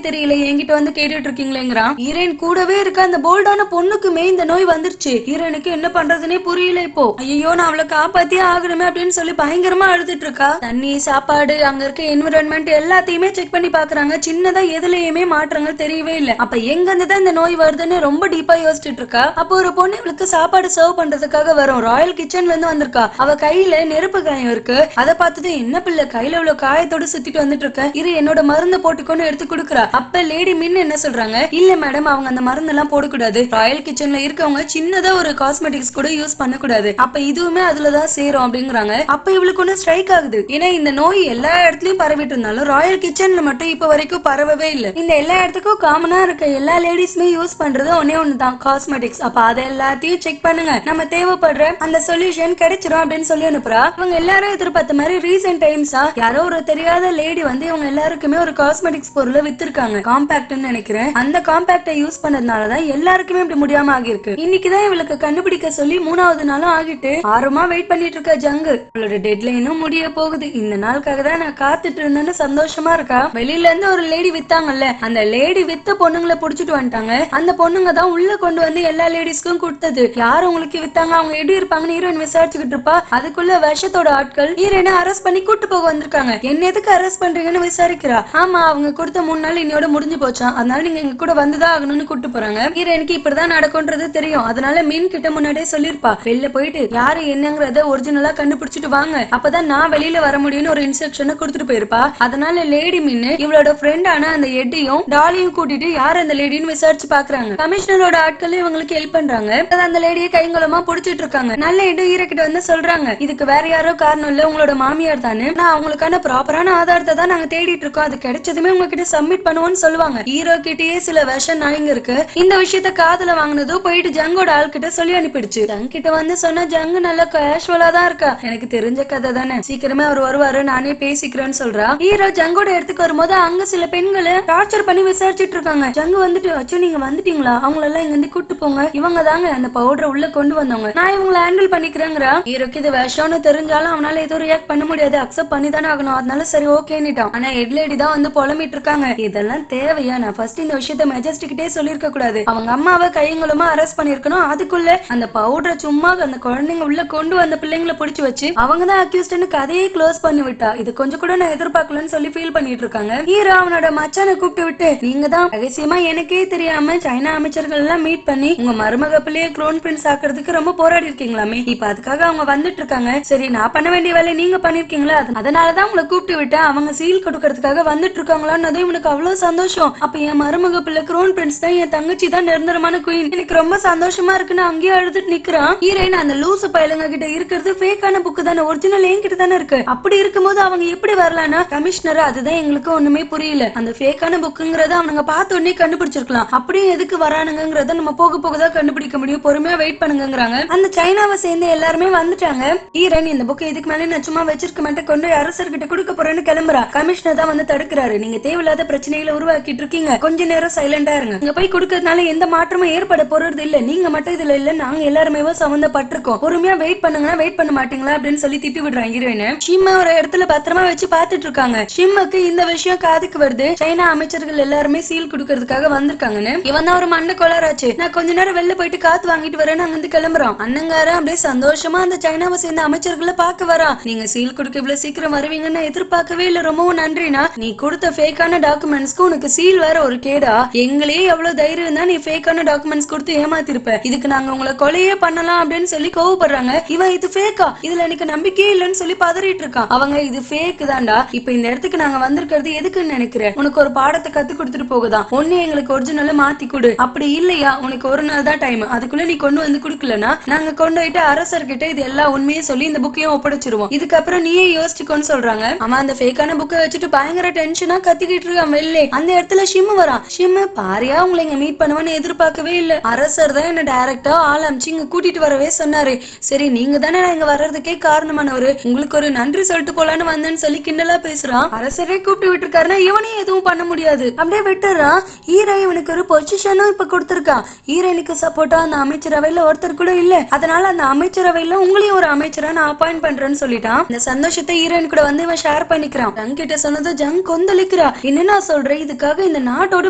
தெரியல, என்கிட்ட வந்து கேட்டுட்டு இருக்கீங்களேங்கிறான். ஹீரோயின் கூடவே இருக்க அந்த போல்டான பொண்ணுக்குமே இந்த நோய் வந்துருச்சு. ஹீரோனுக்கு என்ன பண்றதுன்னே புரியல. இப்போ ஐயோ நான் அவளை காப்பாத்தியே ஆகணுமே அப்படின்னு சொல்லி பயங்கரமா அழுதுட்டு இருக்கா. தண்ணி, சாப்பாடு, அங்க இருக்க என்விரான்மெண்ட் எல்லாத்தையுமே செக் பண்ணி பாக்குறாங்க. சின்னதா எதுலயுமே மாற்றங்கள் தெரியவே இல்ல. அப்ப எங்க இருந்துதான் இந்த நோய் வருதுன்னு ரொம்ப டீப்பா யோசிச்சுட்டு இருக்கா. அப்போ ஒரு பொண்ணு இவளுக்கு சாப்பாடு சர்வ் பண்றதுக்காக வரும். ராயல் கிச்சன்ல இருந்து வந்திருக்கா. அவ கையில நெருப்பு காயம் இருக்கு. அதை பார்த்தது என்ன பிள்ளை கையில இவ்வளவு காயத்தோட சுத்திட்டு வந்துட்டு இருக்க, இது என்னோட மருந்தை போட்டுக்கொண்டு எடுத்து கொடுக்குறா. அப்ப லேடி மின் என்ன சொல்றாங்க, இல்ல மேடம் அவங்க அந்த மருந்து எல்லாம் போடக்கூடாது, ராயல் கிச்சன்ல இருக்கவங்க சின்னதா ஒரு காஸ்மெட்டிக்ஸ் கூட யூஸ் பண்ணக்கூடாது, அப்ப இதுவுமே அதுலதான் சேரும் அப்படிங்கிறாங்க. அப்ப இவளுக்கு ஒண்ணு ஸ்ட்ரைக் ஆகுது. ஏன்னா இந்த நோய் எல்லா இடத்துலயும் பரவிட்டு இருந்தாலும் ராயல் கிச்சன்ல மட்டும் இப்ப வரைக்கும் பரவவே இல்லை. இந்த எல்லா இடத்துக்கும் காமனா இருக்க எல்லா லேடிஸுமே யூஸ் பண்றது ஒன்னே ஒண்ணுதான், காஸ்மெட்டிக்ஸ். அப்ப அதை எல்லாத்தையும் செக் பண்ணுங்க, நம்ம தேவைப்படுற அந்த சொல்யூஷன் கிடைச்சிரும் அப்படின்னு சொல்லி அனுப்புறா. இவங்க எல்லாரும் எதிர்பார்த்த மாதிரி ரீசெண்ட் டைம்ஸா யாரோ ஒரு தெரியாத லேடி வந்து இவங்க எல்லாருக்குமே ஒரு காஸ்மெட்டிக்ஸ் பொருளை வித்திருக்காங்க, காம்பாக்ட்னு நினைக்கிறேன். அந்த காம்பாக்டை யூஸ் பண்ணதுனாலதான் எல்லாருக்குமே இப்படி முடியாம ஆகிருக்கு. இன்னைக்குதான் இவளுக்கு கண்டுபிடிக்க சொல்லி 3வது நாளும் ஆகிட்டு 6 வெயிட் பண்ணிட்டு இருக்க ஜங்கு. அவளோட டெட்லைனும் முடிய போகுது. இந்த நாளுக்காக தான் நான் காத்துட்டு இருந்தேன்னு சந்தோஷமா இருக்கா. வெளியில இருந்து ஒரு லேடி வித்தாங்கல்ல, அந்த லேடி வித்த பொண்ணுங்களை புடிச்சிட்டு வந்துட்டாங்க. அந்த பொண்ணுங்க தான் உள்ள கொண்டு வந்து எல்லா லேடிஸ்க்கும் கொடுத்தது. யார் உங்களுக்கு வித்தாங்க, அவங்க எப்படி இருப்பாங்கன்னு ஹீரோயின் விசாரிச்சுக்கிட்டு இருப்பா. அதுக்குள்ள விஷத்தோட ஆட்கள் ஹீரோயினை அரெஸ்ட் பண்ணி கூட்டு போக வந்திருக்காங்க. என்ன எதுக்கு அரெஸ்ட் பண்றீங்கன்னு விசாரிக்கிறா. ஆமா அவங்க கொடுத்த 3 நாள் இன்னையோட முடிஞ்சு போச்சா, அதனால நீங்க எங்க கூட வந்துதான் ஆகணும்னு கூட்டு போறாங்க. ஹீரோயினுக்கு இப்படிதான் நடக்கும்ன்றது தெரியும். அதனால மீன் கிட்ட முன்னாடியே சொல்லிருப்பா, வெளில போயிட்டு யாரு என்னங்கறத ஒரிஜினலா கண்டுபிடிச்சிட்டு வாங்க, அப்பதான் நான் வெளியில வர முடியும்னு ஒரு இன்ஸ்ட்ரக்ஷனை கொடுத்துட்டு போயிருப்பா. அதனால லேடி மீன் இவளோட ஃப்ரெண்டான அந்த எட்டியும் டாலியும் கூட்டிட்டு யார் அந்த லேடின்னு விசாரிச்சு பாக்குறாங்க. கமிஷனரோட ஆட்கள் இவங்களுக்கு ஹெல்ப் பண்றாங்க. அந்த லேடியை கைங்கலமா புடிச்சிட்டு இருக்காங்க. நல்ல இடம் ஹீரோகிட்ட வந்து சொல்றாங்க, இதுக்கு வேற யாரோ காரணம் இல்ல, உங்களோட மாமியார் தானே, நான் அவங்களுக்கான ப்ராப்பரான ஆதாரத்தை தான் நாங்க தேடிட்டு இருக்கோம், அது கிடைச்சதுமே உங்ககிட்ட சப்மிட் பண்ணுவோம்னு சொல்லுவாங்க. ஹீரோ கிட்டயே சில விஷ நாய்ங்க இருக்கு. இந்த விஷயத்த காதுல வாங்கினதும் போயிட்டு ஜங்கோட ஆள் கிட்ட சொல்லி அனுப்பிடுச்சு. ஜங் கிட்ட வந்து சொன்ன ஜங்கு நல்லா கேஷுவலா தான் இருக்கா, எனக்கு தெரிஞ்ச கதை தானே, சீக்கிரமே அவர் வருவாரு, நானே பேசிக்கிறேன்னு சொல்றா. ஹீரோ ஜங்கோட இடத்துக்கு வரும்போது அங்க சில பெண்களை டார்ச்சர் பண்ணி விசாரிச்சுட்டு இருக்காங்க. ஜங்கு வந்துட்டு, அச்சோ நீங்க வந்துட்டீங்களா, அவங்கள எல்லாம் இங்க வந்து கூட்டு போங்க, இவங்க தாங்க அந்த பவுடரை உள்ள கொண்டு வந்தவங்க, நான் இவங்களை ஹேண்டில் பண்ணிக்கிறேங்கிறா. ஹீரோக்கு இது விஷம்னு தெரிஞ்சாலும் அவனால எதுவும் ரியாக்ட் பண்ண முடியாது, அக்செப்ட் பண்ணி தானே ஆகணும். அதனால சரி ஓகேன்னுட்டான். ஆனா ஹெட்லேடி தான் வந்து புலம்பிட்டு இருக்காங்க, இதெல்லாம் தேவையா, நான் ஃபர்ஸ்ட் இந்த விஷயத்த மெஜஸ்டிக்கிட்டே சொல்லிருக்க கூடாது, அவங்க அம்மாவை கையங்களுமா அரெஸ்ட் பண்ணிருக்கணும், அதுக்குள்ள அந்த பவுடரை சும்மா அந்த குழந்தைங்க உள்ள கொண்டு வந்த பிள்ளைங்களை பிடிச்சு வச்சு அவங்க தான் அக்யூஸ்ட்னு கதையே க்ளோஸ் பண்ணி விட்டா. இது கொஞ்சம் கூட நான் எதிர்பார்க்கலன்னு சொல்லி ஃபீல் பண்ணிட்டு இருக்காங்க. ஹீரோ அவனோட மச்சானை கூப்பிட்டு விட்டு, நீங்க தான் ரகசியமா எனக்கே தெரியாம சைனா அமைச்சர்கள் எல்லாம் மீட் பண்ணி உங்க மருமக பிள்ளைய க்ரோன் பிரின்ஸ் ஆக்குறதுக்கு ரொம்ப போராடி இருக்கீங்களாமே, இப்ப அதுக்காக அவங்க வந்துட்டு இருக்காங்க, சரி நான் பண்ண வேண்டிய வேலை நீங்க பண்ணிருக்கீங்களா, அதனாலதான் உங்களை கூப்பிட்டு விட்டேன், அவங்க சீல் கொடுக்கறதுக்காக வந்துட்டு இருக்காங்களான்னு இவனுக்கு அவ்வளவு சந்தோஷம். அப்ப என் மருமக பிள்ளை க்ரோன் பிரின்ஸ் தான், என் தங்கச்சி தான் நிரந்தரமான குயின், எனக்கு ரொம்ப சந்தோஷமா இருக்குன்னு அங்கேயே அழுதுட்டு நிக்கிறான். ஹீரோயின் அந்த லூசு பயலுங்க கிட்ட இருக்கிறது ஃபேக்கான புக்கு தானே, ஒரிஜினல் என்கிட்ட தானே இருக்கு, அப்படி இருக்கும்போது அவங்க எப்படி வரலாம்னா கமிஷனர், அதுதான் எங்களுக்கு ஒண்ணுமே புரியல, அந்த ஃபேக்கான புக்குங்கறத அவனுங்க பார்த்த உடனே கண்டுபிடிச்சிருக்கலாம், அப்படியே எதுக்கு வரானுங்கிறத நம்ம போக போகதான் கண்டுபிடிக்க முடியும், பொறுமையா வெயிட் பண்ணுங்கிறாங்க. அந்த சைனாவை சேர்ந்து எல்லாருமே வந்துட்டாங்க. ஹீரோயின் இந்த புக்கை இதுக்கு மேலே நான் சும்மா வச்சிருக்க மாட்டேன், கொண்டு அரசர்கிட்ட கொடுக்க போறேன்னு கிளம்புறா. கமிஷனர் தான் வந்து தடுக்கிறாரு, நீங்க தேவையில்லாத பிரச்சனைகளை உருவாக்கிட்டு இருக்கீங்க, கொஞ்ச நேரம் சைலண்டா இருங்க, இங்க போய் கொடுக்கறதுனால எந்த மாற்றமும் ஏற்பட போறது இல்ல, நீங்க மட்டும் இதுல இல்ல, நாங்க எல்லாருமே சம்பந்தப்பட்டிருக்கோம், பொறுமையா வெயிட் பண்ணுங்கன்னா வெயிட் பண்ண மாட்டீங்களா அப்படின்னு சொல்லி திட்டி விடுறாங்க ஹீரோயின். ஷிம்மா ஒரு இடத்துல பத்திரமா வச்சு பாத்துட்டு இருக்காங்க. ஷிம்முக்கு இந்த விஷயம் காதுக்கு வருது, சைனா அமைச்சர்கள் எல்லாருமே சீல் கொடுக்கறதுக்காக வந்திருக்காங்கன்னு. இவன் தான் ஒரு மண்ண கொளராச்சு, நான் கொஞ்ச நேரம் வெளில போயிட்டு காத்து வாங்கிட்டு வரேன்னு அங்கிருந்து கிளம்புறான். அண்ணங்காரன் அப்படியே சந்தோஷமா அந்த சைனாவை சேர்ந்த அமைச்சர்களை பார்க்க வரான். நீங்க சீல் கொடுக்க இவ்வளவு சீக்கிரம் வருவீங்கன்னு எதிர்பார்க்கவே இல்ல, ரொம்பவும் நன்றினா, நீ கொடுத்த ஃபேக்கான டாக்குமெண்ட்ஸ்க்கு உனக்கு சீல் வேற ஒரு கேடா, எங்களே எவ்வளவு தைரியம் தான் நீ ஃபேக்கான டாக்குமெண்ட்ஸ் கொடுத்து ஏமாத்திருப்ப, இதுக்கு நாங்க உங்களை கொலையே பண்ணலாம் அப்படின்னு சொல்லி கோவப்படுறாங்க. இவன் இது ஃபேக்கா, இதுல எனக்கு நம்பிக்கையே இல்லைன்னு சொல்லி பதறிட்டு இருக்கான். அவங்க இது ஃபேக் தான்டா, இப்ப இந்த இடத்துக்கு நாங்க வந்திருக்கிறது எதுக்குன்னு நினைக்கிறேன், உனக்கு ஒரு பாடத்தை கத்து கொடுத்துட்டு போகுதான், ஒண்ணு எங்களுக்கு ஒரிஜினல் மாத்தி கொடு, அப்படி இல்லையா உனக்கு ஒரு நாள் தான் டைம், அதுக்குள்ள நீ கொண்டு வந்து குடுக்கலனா நாங்க கொண்டு போயிட்டு அரசர்கிட்ட இது எல்லா உண்மையை சொல்லி இந்த புக்கையும் ஒப்படைச்சிருவோம், இதுக்கப்புறம் நீயே யோசிச்சுக்கோன்னு சொல்றாங்க. அவன் அந்த ஃபேக்கான புக்கை வச்சுட்டு பயங்கர டென்ஷனா கத்திக்கிட்டு இருக்கான் வெளியே. அந்த இடத்துல ஷிம்மு வரான். ஷிம்மு, பாரியா உங்களை இங்க மீட் பண்ணுவேன்னு எதிர்பார்க்கவே இல்ல, அரசர் தான் என்ன டைரக்டா ஆள் அமிச்சு இங்க கூட்டிட்டு வரவே சொன்னாரு, சரி நீங்க தானே நான் இங்க வர்றதுக்கே காரணமானவரு, உங்களுக்கு ஒரு நன்றி சொல்லிட்டு போலான்னு வந்தேன்னு சொல்லி கிண்டலா பேசுறான். அரசரே கூப்பிட்டு விட்டுருக்காருன்னா இவனையும் எதுவும் பண்ண முடியாது, அப்படியே விட்டுறான். ஹீரோ இவனுக்கு ஒரு பொசிஷனும் இப்ப கொடுத்திருக்கான். ஹீரோனுக்கு சப்போர்ட்டா அந்த அமைச்சரவையில ஒருத்தர் கூட இல்ல, அதனால அந்த அமைச்சரவையில உங்களையும் ஒரு அமைச்சரா நான் அப்பாயிண்ட் பண்றேன்னு சொல்லிட்டான். இந்த சந்தோஷத்தை ஹீரோயின் கூட வந்து இவன் ஷேர் பண்ணிக்கிறான். ஜங் கிட்ட சொன்னது ஜங் கொந்தளிக்கிறா. என்ன நான் சொல்றேன், இதுக்காக இந்த நாட்டோட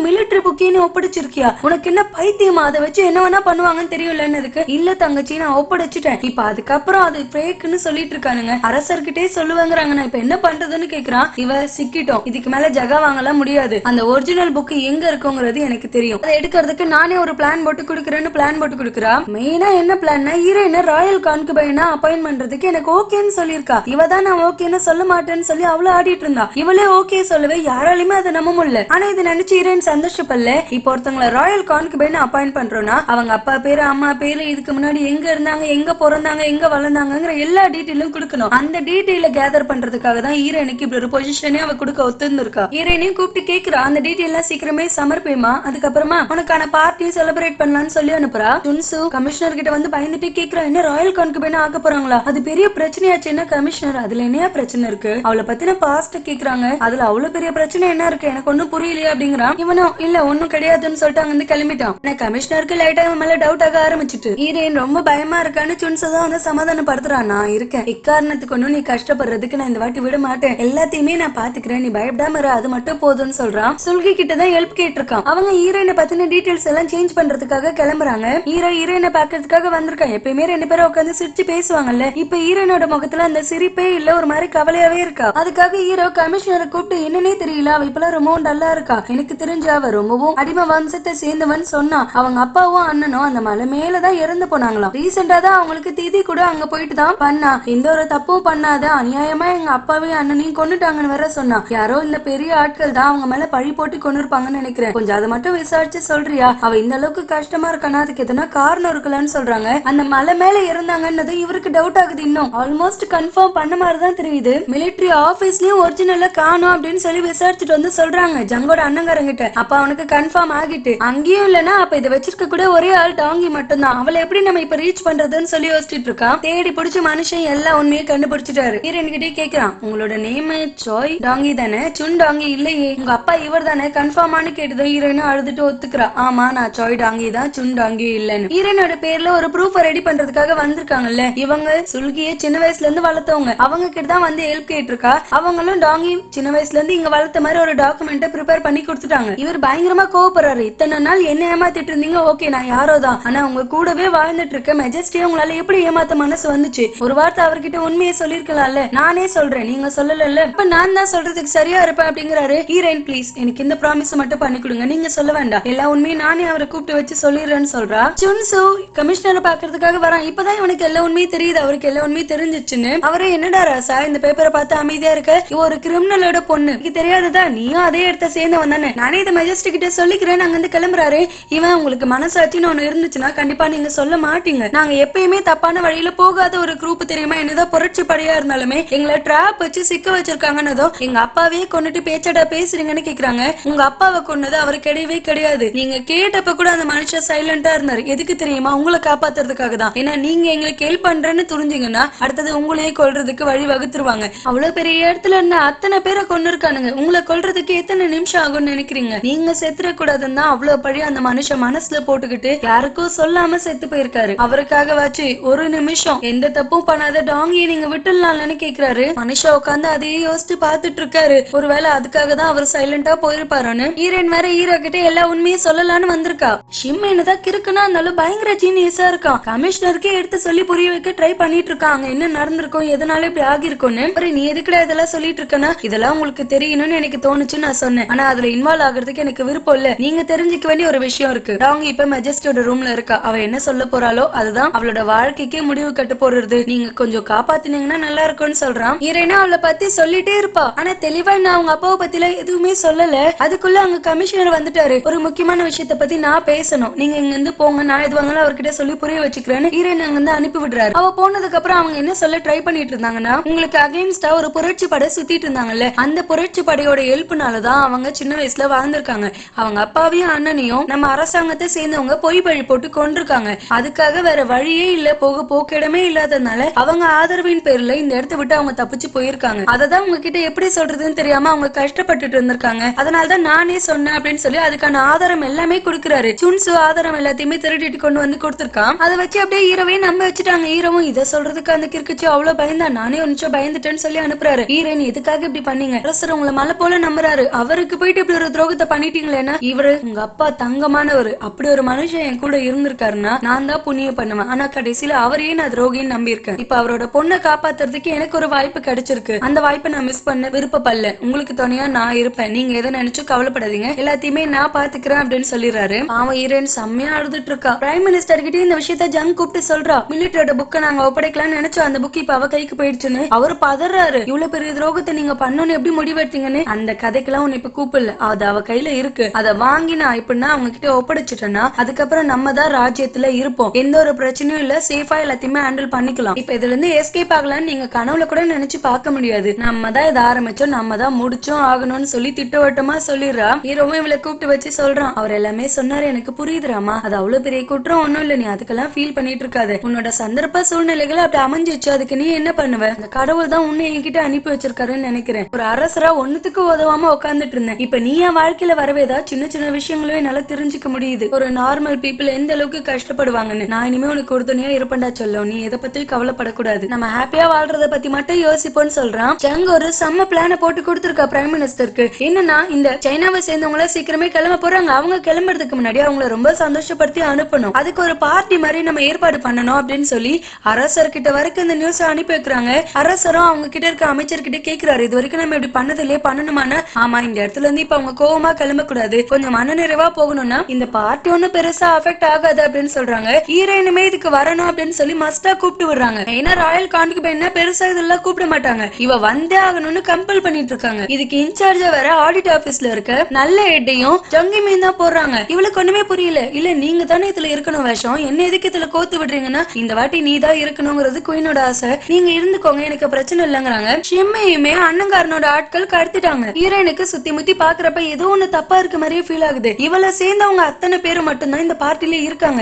மிலிட்டரி புக்கின்னு ஒப்படைச்சிருக்கியா? உனக்கு என்ன பைத்தியமா? அதை வச்சு என்ன வேணா பண்ணுவாங்கன்னு தெரியும்லன்னு இருக்கு. இல்ல தங்கச்சி, நான் ஒப்படைச்சிட்டேன். இப்ப அதுக்கப்புறம் அது ஃபேக்குன்னு சொல்லிட்டு இருக்கானுங்க. அரசர்கிட்டே சொல்லுவாங்கறாங்க. நான் இப்ப என்ன பண்றதுன்னு கேக்குறான். இவ சிக்கிட்டோம், இதுக்கு மேல ஜகா வாங்கலாம் முடியாது. அந்த ஒரிஜினல் புக் எங்க இருக்குங்கிறது எனக்கு தெரியும். அதை எடுக்கிறதுக்கு நானே ஒரு பிளான் போட்டு கொடுக்குறேன்னு பிளான் போட்டு கொடுக்குறா. மெயினா என்ன பிளான்னா, ஹீரோயினை ராயல் கான்குபைனா அப்பாயிண்ட் பண்றதுக்கு எனக்கு ஓகேன்னு சொல்லியிருக்கா. இவ தான் நான் ஓகேன்னு சொல்ல மாட்டேன்னு சொல்லி அவளை ஆடிட்டு இருந்தா. இவளே ஓகே சொல்லவே யாராலுமே அதை நம்ப முடியல. ஆனா இதை நினைச்சு ஹீரோயின் சந்தோஷப்படல. இப்போ ஒருத்தவங்களை ராயல் கான்குபைனா அப்பாயிண்ட் பண்றோம்னா அவங்க அப்பா பேரு, அம்மா பேரு, இதுக்கு முன்னாடி எங்க இருந்தாங்க, எங்க பிறந்தாங்க, எங்க வளர்ந்தாங்கிற எல்லா டீட்டெயிலும் கொடுக்கணும். அந்த டீட்டெயில கேதர் பண்றதுக்காக தான் ஹீரோயினுக்கு இப்படி ஒரு பொசிஷனே அவ கொடுக்க ஒத்துந்திருக்கா. ஹீரோயினையும் கூப்பிட்டு கேக்குறா, அந்த டீட்டெயில் எல்லாம் சீக்கிரமே சமர்ப்பிமா, அதுக்கப்புறமா உனக்கான பார்ட்டியும் செலிப்ரேட் பண்ணலாம்னு சொல்லி அனுப்புறா. ஜுன்சு கமிஷனர் கிட்ட வந்து பயந்துட்டு கேக்குறா, என்ன ராயல் கான்குபைனா ஆக்க போறாங்களா? அது பெரிய பிரச்சனையாச்சுன்னா கமிஷனர், அதுல என்ன பிரச்சனை இருக்கு? அவளை பத்தின பாஸ்ட் கேக்குறாங்க. அதுல அவ்வளவு பெரிய பிரச்சனை என்ன இருக்கு? எனக்கு ஒண்ணும் புரியலையா அப்படிங்கிறான். இவனும் இல்ல ஒண்ணும் கிடையாதுன்னு சொல்லிட்டு அங்க இருந்து கிளம்பிட்டான். கமிஷனருக்கு லைட்டா இவன் மேல டவுட் ஆக ஆரம்பிச்சிட்டு ஹீரோயின் ரொம்ப பயமா இருக்கான்னு ஜுன்சு தான் வந்து சமாதானப்படுத்துறான். நான் இருக்கேன், இக்காரணத்துக்கு ஒண்ணும் நீ கஷ்டப்படுறதுக்கு நான் இந்த வாட்டி விட மாட்டேன், எல்லாத்தையுமே நான் பாத்துக்கிறேன், நீ பயப்படாம இரு, அது மட்டும் போதும்னு சொல்றான். சுல்கி கிட்ட தான் ஹெல்ப் கேட்டிருக்கான். அவங்க ஹீரோயினை பத்தின டீடைல்ஸ் எல்லாம் சேஞ்ச் பண்றதுக்காக கிளம்புறாங்க. ஹீரோயினை பாக்கிறதுக்காக வந்திருக்கான். எப்பயுமே ரெண்டு பேரும் உட்காந்து சிரிச்சு பேசுவாங்கல்ல, இப்ப ஹீரோயினோட முகத்துல அந்த சிரிப்பே இல்ல, ஒரு மாதிரி கவலையாவே இருக்கா. அதுக்காக ஹீரோ கமிஷனரை கூப்பிட்டு என்னன்னே தெரியல, அவ இப்பெல்லாம் ரொம்ப டல்லா இருக்கா, எனக்கு தெரிஞ்ச அவ ரொம்பவும் அடிமை வம்சத்தை சேர்ந்தவன் சொன்னா. அவங்க அப்பாவும் அண்ணனும் அந்த மலை மேலதான் இறந்து போனாங்களாம். ரீசெண்டா தான் அவங்களுக்கு திதி கூட அங்க போயிட்டு தான் பண்ணா. எந்த ஒரு தப்பும் பண்ணாத அநியாயமா எங்க அப்பாவையும் அண்ணனையும் கொண்டுட்டாங்கன்னு வேற சொன்னா. யாரோ இந்த பெரிய ஆட்கள் தான் அவங்க மேல பழி போட்டு கொண்டு இருப்பாங்கன்னு நினைக்கிறேன். கொஞ்சம் அதை மட்டும் விசாரிச்சு சொல்றியா? அவ இந்த அளவுக்கு கஷ்டமா இருக்கானா, அதுக்கு எதனா காரணம் இருக்கலாம்னு சொல்றாங்க. அந்த மலை மேல இருந்தாங்கன்னது இவருக்கு டவுட் ஆகுது. இன்னும் ஆல்மோஸ்ட் கன்ஃபார்ம் பண்ண மாதிரிதான் தெரியுது. மிலிட்டரி ஆபீஸ்லயும் ஒரிஜினலா காணோம் அப்படின்னு சொல்லி விசாரிச்சுட்டு வந்து சொல்றாங்க ஜங்கோட அண்ணங்காரங்கிட்ட. அப்ப அவனுக்கு கன்ஃபார்ம் ஆகிட்டு அங்கேயும் இல்லனா அப்ப இதை வச்சிருக்க கூட ஒரே ஆள் டாங்கி மட்டும்தான். அவளை எப்படி நம்ம இப்ப ரீச் பண்றதுன்னு சொல்லி யோசிச்சுட்டு இருக்கான். தேடி பிடிச்சு மனுஷன் எல்லா உண்மையை கண்டுபிடிச்சிட்டாரு. ஹீரோயின் கிட்டே கேக்குறான், உங்களோட நேம் சாய் டாங்கி தானே? சுன் டாங்கி இல்லையே, உங்க அப்பா இவர் தானே கன்ஃபார்மானு கேட்டதும் ஹீரோயின் அழுதுட்டு ஒத்துக்கிறா. ஆமா, நான் சாய் டாங்கி தான், சுன் டாங்கி இல்லன்னு. ஹீரோயினோட பேர்ல ஒரு ப்ரூஃப் ரெடி பண்றதுக்காக வந்திருக்காங்கல்ல, இவங்க சுல்கிய சின்ன வயசுல இருந்து வளர்த்தவங்க. அவங்க கிட்ட தான் வந்து ஹெல்ப் கேட்டிருக்கா. அவங்களும் டாங்கி சின்ன வயசுல இருந்து இங்க வளர்த்த மாதிரி ஒரு டாக்குமெண்ட் ப்ரிப்பேர் பண்ணி கொடுத்துட்டாங்க. இவர் பயங்கரமா கோவப்படுறாரு. இத்தனை நாள் என்ன ஏமாத்திட்டு இருந்தீங்க, ஓகே நான் யாரோ தான், ஆனா உங்க கூடவே வாழ்ந்துட்டு இருக்க மெஜஸ்டியை உங்களால எப்படி ஏமாத்த மனசு வந்துச்சு? ஒரு வார்த்தை அவர்கிட்ட உண்மையை சொல்லிருக்கலாம்ல, நானே சொல்றேன் நீங்க சொல்லல, இப்ப நான் தான் சொல்றதுக்கு சரியா இருப்பேன் அப்படிங்கிறாரு. ஹீரோயின் ப்ளீஸ் எனக்கு இந்த ப்ராமிஸ் மட்டும் பண்ணி கொடுங்க, நீங்க சொல்ல வேண்டாம், எல்லா உண்மையும் நானே அவரை கூப்பிட்டு வச்சு சொல்லிடுறேன்னு சொல்றா. சுன்சு கமிஷனரை பாக்குறதுக்காக வரான். இப்பதான் இவனுக்கு எல்லா உண்மையும் தெரியுது, அவருக்கு எல்லா உண்மையும் தெரிஞ்சிச்சுன்னு. அவரே என்னடா ராசா இந்த பேப்பரை பார்த்து அமைதியா இருக்க, இவ ஒரு கிரிமினலோட பொண்ணு, தெரியாததா? நீயும் அதே இடத்த சேர்ந்தவன் தானே, நானே இதை மெஜஸ்டிக் கிட்ட சொல்லிக்கிறேன் அங்க இருந்து கிளம்புறாரு. இவன் உங்களுக்கு மனசாட்சின்னு ஒண்ணு இருந்துச்சுன்னா கண்டிப்பா நீங்க சொல்ல மாட்டீங்க, நாங்க எப்பயுமே தப்பான வழியில போகாத ஒரு குரூப் தெரியுமா, என்னதான் புரட்சி படையா இருந்தாலுமே எங்களை டிராப் வச்சு சிக்க வச்சிருக்காங்கன்னதோ எங்க அப்பாவே கொண்டுட்டு பேச்சடா பேசுறீங்கன்னு கேக்குறாங்க. உங்க அப்பாவை கொண்டது அவரு கிடையவே கிடையாது, நீங்க கேட்டப்ப கூட அந்த மனுஷன் சைலண்டா இருந்தாரு. எதுக்கு தெரியுமா? உங்களை காப்பாத்துறதுக்காக தான். ஏன்னா நீங்க எங்களுக்கு ஹெல்ப் பண்றேன்னு துணிஞ்சீங்கன்னா அடுத்தது உங்களையே கொல்றதுக்கு வழி வகுத்துருவாங்க. அவ்வளவு பெரிய இடத்துல இருந்த அத்தனை பேரை கொண்டு இருக்கானுங்க, உங்களை கொல்றதுக்கு எத்தனை நிமிஷம் ஆகும்னு நினைக்கிறீங்க? நீங்க செத்துற கூடாதுன்னு தான் அவ்வளவு பழி அந்த மனுஷன் மனசுல போட்டுக்கிட்டு யாருக்கும் சொல்லாம செத்து போயிருக்காரு. அவருக்காக வாச்சு ஒரு நிமிஷம் எந்த தப்பும் பண்ணாத டாங்கியை நீங்க விட்டுலாம்னு கேக்குறாரு. மனுஷன் உட்காந்து அதையே யோசிச்சு பாத்துட்டு இருக்காரு. ஒருவேளை அதுக்காக தான் அவர் சைலண்டா போயிருப்பாருன்னு. ஹீரோயின் வேற ஹீரோ கிட்ட எல்லா உண்மையும் சொல்லலான்னு வந்திருக்கா. ஷிம் என்னதான் கிறுக்குன்னா இருந்தாலும் பயங்கர ஜீனியஸா இருக்கான். கமிஷனருக்கே எடுத்து சொல்லி புரிய வைக்க ட்ரை பண்ணிட்டு இருக்காங்க, என்ன நடந்திருக்கும், எதனால இப்படி ஆகிருக்கும்னு. நீ எதுக்குடா இதெல்லாம் சொல்லிட்டு இருக்கனா, இதெல்லாம் உங்களுக்கு தெரியணும்னு எனக்கு தோணுச்சு நான் சொன்னேன், ஆனா அதுல இன்வால்வ் ஆகிறதுக்கு எனக்கு விருப்பம் இல்ல. நீங்க தெரிஞ்சுக்க வேண்டிய ஒரு விஷயம் இருக்கு, டாங்கி இப்ப மெஜஸ்டியோட ரூம்ல இருக்கா, அவ என்ன சொல்ல போறாளோ அதுதான் அவளோட வாழ்க்கைக்கே முடிவு கட்டு போடுறது, நீங்க கொஞ்சம் காப்பாத்தினீங்கன்னா நல்லா இருக்கும்னு சொல்றான். ஹீரோயினா அவளை பத்தி சொல்லிட்டே இருப்பா, ஆனா தெளிவா நான் அவங்க அப்பாவை பத்தில எதுவுமே சொல்லல. அதுக்குள்ள அங்க கமிஷனர் வந்துட்டாரு. ஒரு முக்கியமான விஷயத்த பத்தி நான் பேசணும், நீங்க இங்க இருந்து போங்க, நான் எதுவாங்களும் அவர்கிட்ட சொல்லி புரிய வச்சுக்கிறேன்னு ஹீரோயின் அங்க இருந்து அனுப்பி விடுறாரு. அவ போனதுக்கு அப்புறம் அவங்க என்ன சொல்ல ட்ரை பண்ணிட்டு இருந்தாங்கன்னா, உங்களுக்கு அகைன்ஸ்டா ஒரு புரட்சி படை சுத்திட்டு இருந்தாங்கல்ல, அந்த புரட்சி படையோட ஹெல்ப்னாலதான் அவங்க சின்ன வயசுல வாழ்ந்திருக்காங்க. அவங்க அப்பாவையும் அண்ணனையும் நம்ம அரசாங்கத்தை சேர்ந்தவங்க பொய் பழி போட்டு கொண்டிருக்காங்க. அதுக்காக வேற வழியே இல்ல, போக போக்கிடமே இல்லாததுனால அவங்க ஆதரவின் பேர்ல இந்த இடத்த விட்டு அவங்க தப்பிச்சு போயிருக்காங்க. அததான் உங்ககிட்ட எப்படி சொல்றதுன்னு தெரியாம அவங்க கஷ்டப்பட்டுட்டு இருந்திருக்காங்க. அதனாலதான் நானே சொன்னேன் அப்படின்னு சொல்லி அதுக்கான ஆதாரம் எல்லாமே கொடுக்குறாரு. சுன்சு ஆதாரம் எல்லாத்தையுமே திருடிட்டு கொண்டு வந்து கொடுத்திருக்கான். அதை வச்சு அப்படியே ஹீரோவே நம்ப வச்சுட்டாங்க. ஹீரோவும் இதை சொல்றதுக்கு அந்த கிறுக்குச்சு அவ்வளவு பயந்தா, நானே ஒரு நிமிஷம் பயந்துட்டேன்னு சொல்லி அனுப்புறான். அனுப்புறாரு. ஹீரோயின் எதுக்காக இப்படி பண்ணீங்க, அரசர் உங்களை மலை போல நம்புறாரு, அவருக்கு போயிட்டு இப்படி ஒரு துரோகத்தை பண்ணிட்டீங்களேன்னா, இவரு உங்க அப்பா தங்கமானவர், அப்படி ஒரு மனுஷன் என் கூட இருந்திருக்காருன்னா நான் தான் புண்ணியம் பண்ணுவேன். ஆனா கடைசியில அவரையே நான் துரோகின்னு நம்பி இருக்கேன். இப்ப அவரோட பொண்ணை காப்பாத்துறதுக்கு எனக்கு ஒரு வாய்ப்பு கிடைச்சிருக்கு, அந்த வாய்ப்பை நான் மிஸ் பண்ண விருப்பப்படல. உங்களுக்கு துணையா நான் இருப்பேன், நீங்க எதை நினைச்சு கவலைப்படாதீங்க, எல்லாத்தையுமே நான் பாத்துக்கிறேன் அப்படின்னு சொல்லிடுறாரு. அவன் ஹீரோயின் செம்மையா அழுதுட்டு இருக்கா. பிரைம் மினிஸ்டர் கிட்ட இந்த விஷயத்த ஜங் கூப்பிட்டு சொல்றா, மிலிட்டரியோட புக்கை நாங்க ஒப்படைக்கலாம்னு நினைச்சோம், அந்த புக் இப்ப அவ கைக்கு போயிடுச்சுன்னு. அவரு பதறாரு, இவ்வளவு பெரிய துரோகத்தை நீங்க பண்ணணும்னு எப்படி முடிவெடுத்தீங்கன்னு. அந்த கதைக்கெல்லாம் உன்னை இப்ப கூப்பிடல, அது அவ கையில இருக்கு, அதை வாங்கி நான் இப்படின்னா அவங்க கிட்ட ஒப்படைச்சிட்டேன்னா அதுக்கப்புறம் நம்ம தான் ராஜ்யத்துல இருப்போம், எந்த ஒரு பிரச்சனையும் இல்ல, சேஃபா எல்லாத்தையுமே ஹேண்டில் பண்ணிக்கலாம். இப்ப இதுல இருந்து எஸ்கேப் ஆகலாம்னு நீங்க கனவுல கூட நினைச்சு பார்க்க முடியாது, நம்ம தான் இதை ஆரம்பிச்சோம், நம்ம தான் முடிச்சோம் ஆகணும்னு சொல்லி திட்டவட்டமா சொல்லிடுறா. ஹீரோவும் இவளை கூப்பிட்டு வச்சு சொல்றான், அவர் எல்லாமே சொன்னாரு, எனக்கு புரியுதுராமா, அது அவ்வளவு பெரிய குற்றம் ஒண்ணும் இல்ல, நீ அதுக்கெல்லாம் ஃபீல் பண்ணிட்டு இருக்காது, உன்னோட சந்தர்ப்ப சூழ்நிலைகள் அப்படி அமைஞ்சிச்சு, அதுக்கு நீ என்ன பண்ணுவ, அந்த கடவுள் தான் உன்னை என்கிட்ட அனுப்பி வச்சிருக்காருன்னு நினைக்கிறேன். ஒரு அரசரா ஒண்ணுத்துக்கு உதவாம உட்கார்ந்துட்டு இருந்தேன், இப்ப நீ என் வாழ்க்கையில வரவேதா சின்ன சின்ன விஷயங்களும் என்னால தெரிஞ்சுக்க முடியுது, ஒரு நார்மல் பீப்புள் எந்த அளவுக்கு கஷ்டப்படுவாங்கன்னு. நான் இனிமே உனக்கு உறுதுணையா இருப்பேன்டா சொல்லும், நீ எதை பத்தி கவலைப்படக்கூடாது, நம்ம ஹாப்பியா வாழ்றத பத்தி மட்டும் யோசிப்போன்னு சொல்றான். ஜங் ஒரு செம்ம பிளான போட்டு கொடுத்திருக்கா பிரைம் மினிஸ்டருக்கு. என்னன்னா, இந்த சைனாவை சேர்ந்தவங்கள சீக்கிரமே கிளம்ப போறாங்க, அவங்க கிளம்புறதுக்கு முன்னாடி அவங்கள ரொம்ப சந்தோஷப்படுத்தி அனுப்பணும், அதுக்கு ஒரு பார்ட்டி மாதிரி நம்ம ஏற்பாடு பண்ணணும் அப்படின்னு சொல்லி அரசர்கிட்ட வரைக்கும் இந்த நியூஸ் அனுப்பி வைக்கிறாங்க. அரசரும் அவங்க கிட்ட இருக்க அமைச்சர்கிட்ட கேக்குறாரு, இது வரைக்கும் நம்ம இப்படி பண்ணது இல்லையே, பண்ணணுமான. ஆமா, இந்த இடத்துல இருந்து இப்ப அவங்க கோவமா கிளம்ப கூடாது, கொஞ்சம் மனநிறைவா போகணும்னா இந்த பார்ட்டி ஒன்னும் பெருசா அஃபெக்ட் ஆகாது அப்படின்னு சொல்றாங்க. ஹீரோயினுமே இதுக்கு வரணும் அப்படின்னு சொல்லி மஸ்டா கூப்பிட்டு விடுறாங்க. ஏன்னா ராயல் கான்குபைன்னா பெருசா இதெல்லாம் கூப்பிட மாட்டாங்க, இவ வந்தே ஆகணும்னு கம்பல் பண்ணிட்டு இருக்காங்க. இதுக்கு இன்சார்ஜா வேற ஆடிட் ஆபீஸ்ல இருக்க நல்ல ஹெட்டையும் ஜங்கி மீன் தான் போடுறாங்க. இவளுக்கு ஒண்ணுமே புரியல, இல்ல நீங்க தானே இதுல இருக்கணும் வேஷம், என்ன எதுக்கு இதுல கோத்து விடுறீங்கன்னா, இந்த வாட்டி நீ தான் இருக்கணுங்கிறது குயினோட ஆசை, நீங்க இருந்துக்கோங்க, எனக்கு பிரச்சனை இல்லங்கிறாங்க. ஷிம்மையுமே அண்ணங்காரனோட ஆட்கள் கடத்திட்டாங்க. ஹீரோயினுக்கு சுத்தி முத்தி பாக்குறப்ப ஏதோ ஒண்ணு தப்பா இருக்க மாதிரியே ஃபீல் ஆகுது. இவளை சேர்ந்தவங்க அத்தனை பேரும் மட்டும்தான் இந்த பார்ட்டில இருக்காங்க,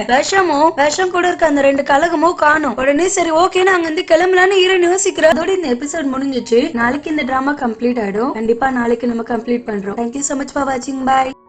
விஷம் கூட இருக்க அந்த ரெண்டு கலகமும் காணும். உடனே சரி ஓகேன்னு அங்க இருந்து கிளம்பலான்னு ஹீரோயின் யோசிக்கிறா. அதோட இந்த எபிசோட் முடிஞ்சிச்சு. நாளைக்கு இந்த டிராமா கம்ப்ளீட் ஆயிடும், கண்டிப்பா நாளைக்கு நம்ம கம்ப்ளீட் பண்றோம். Thank you so much for watching. Bye.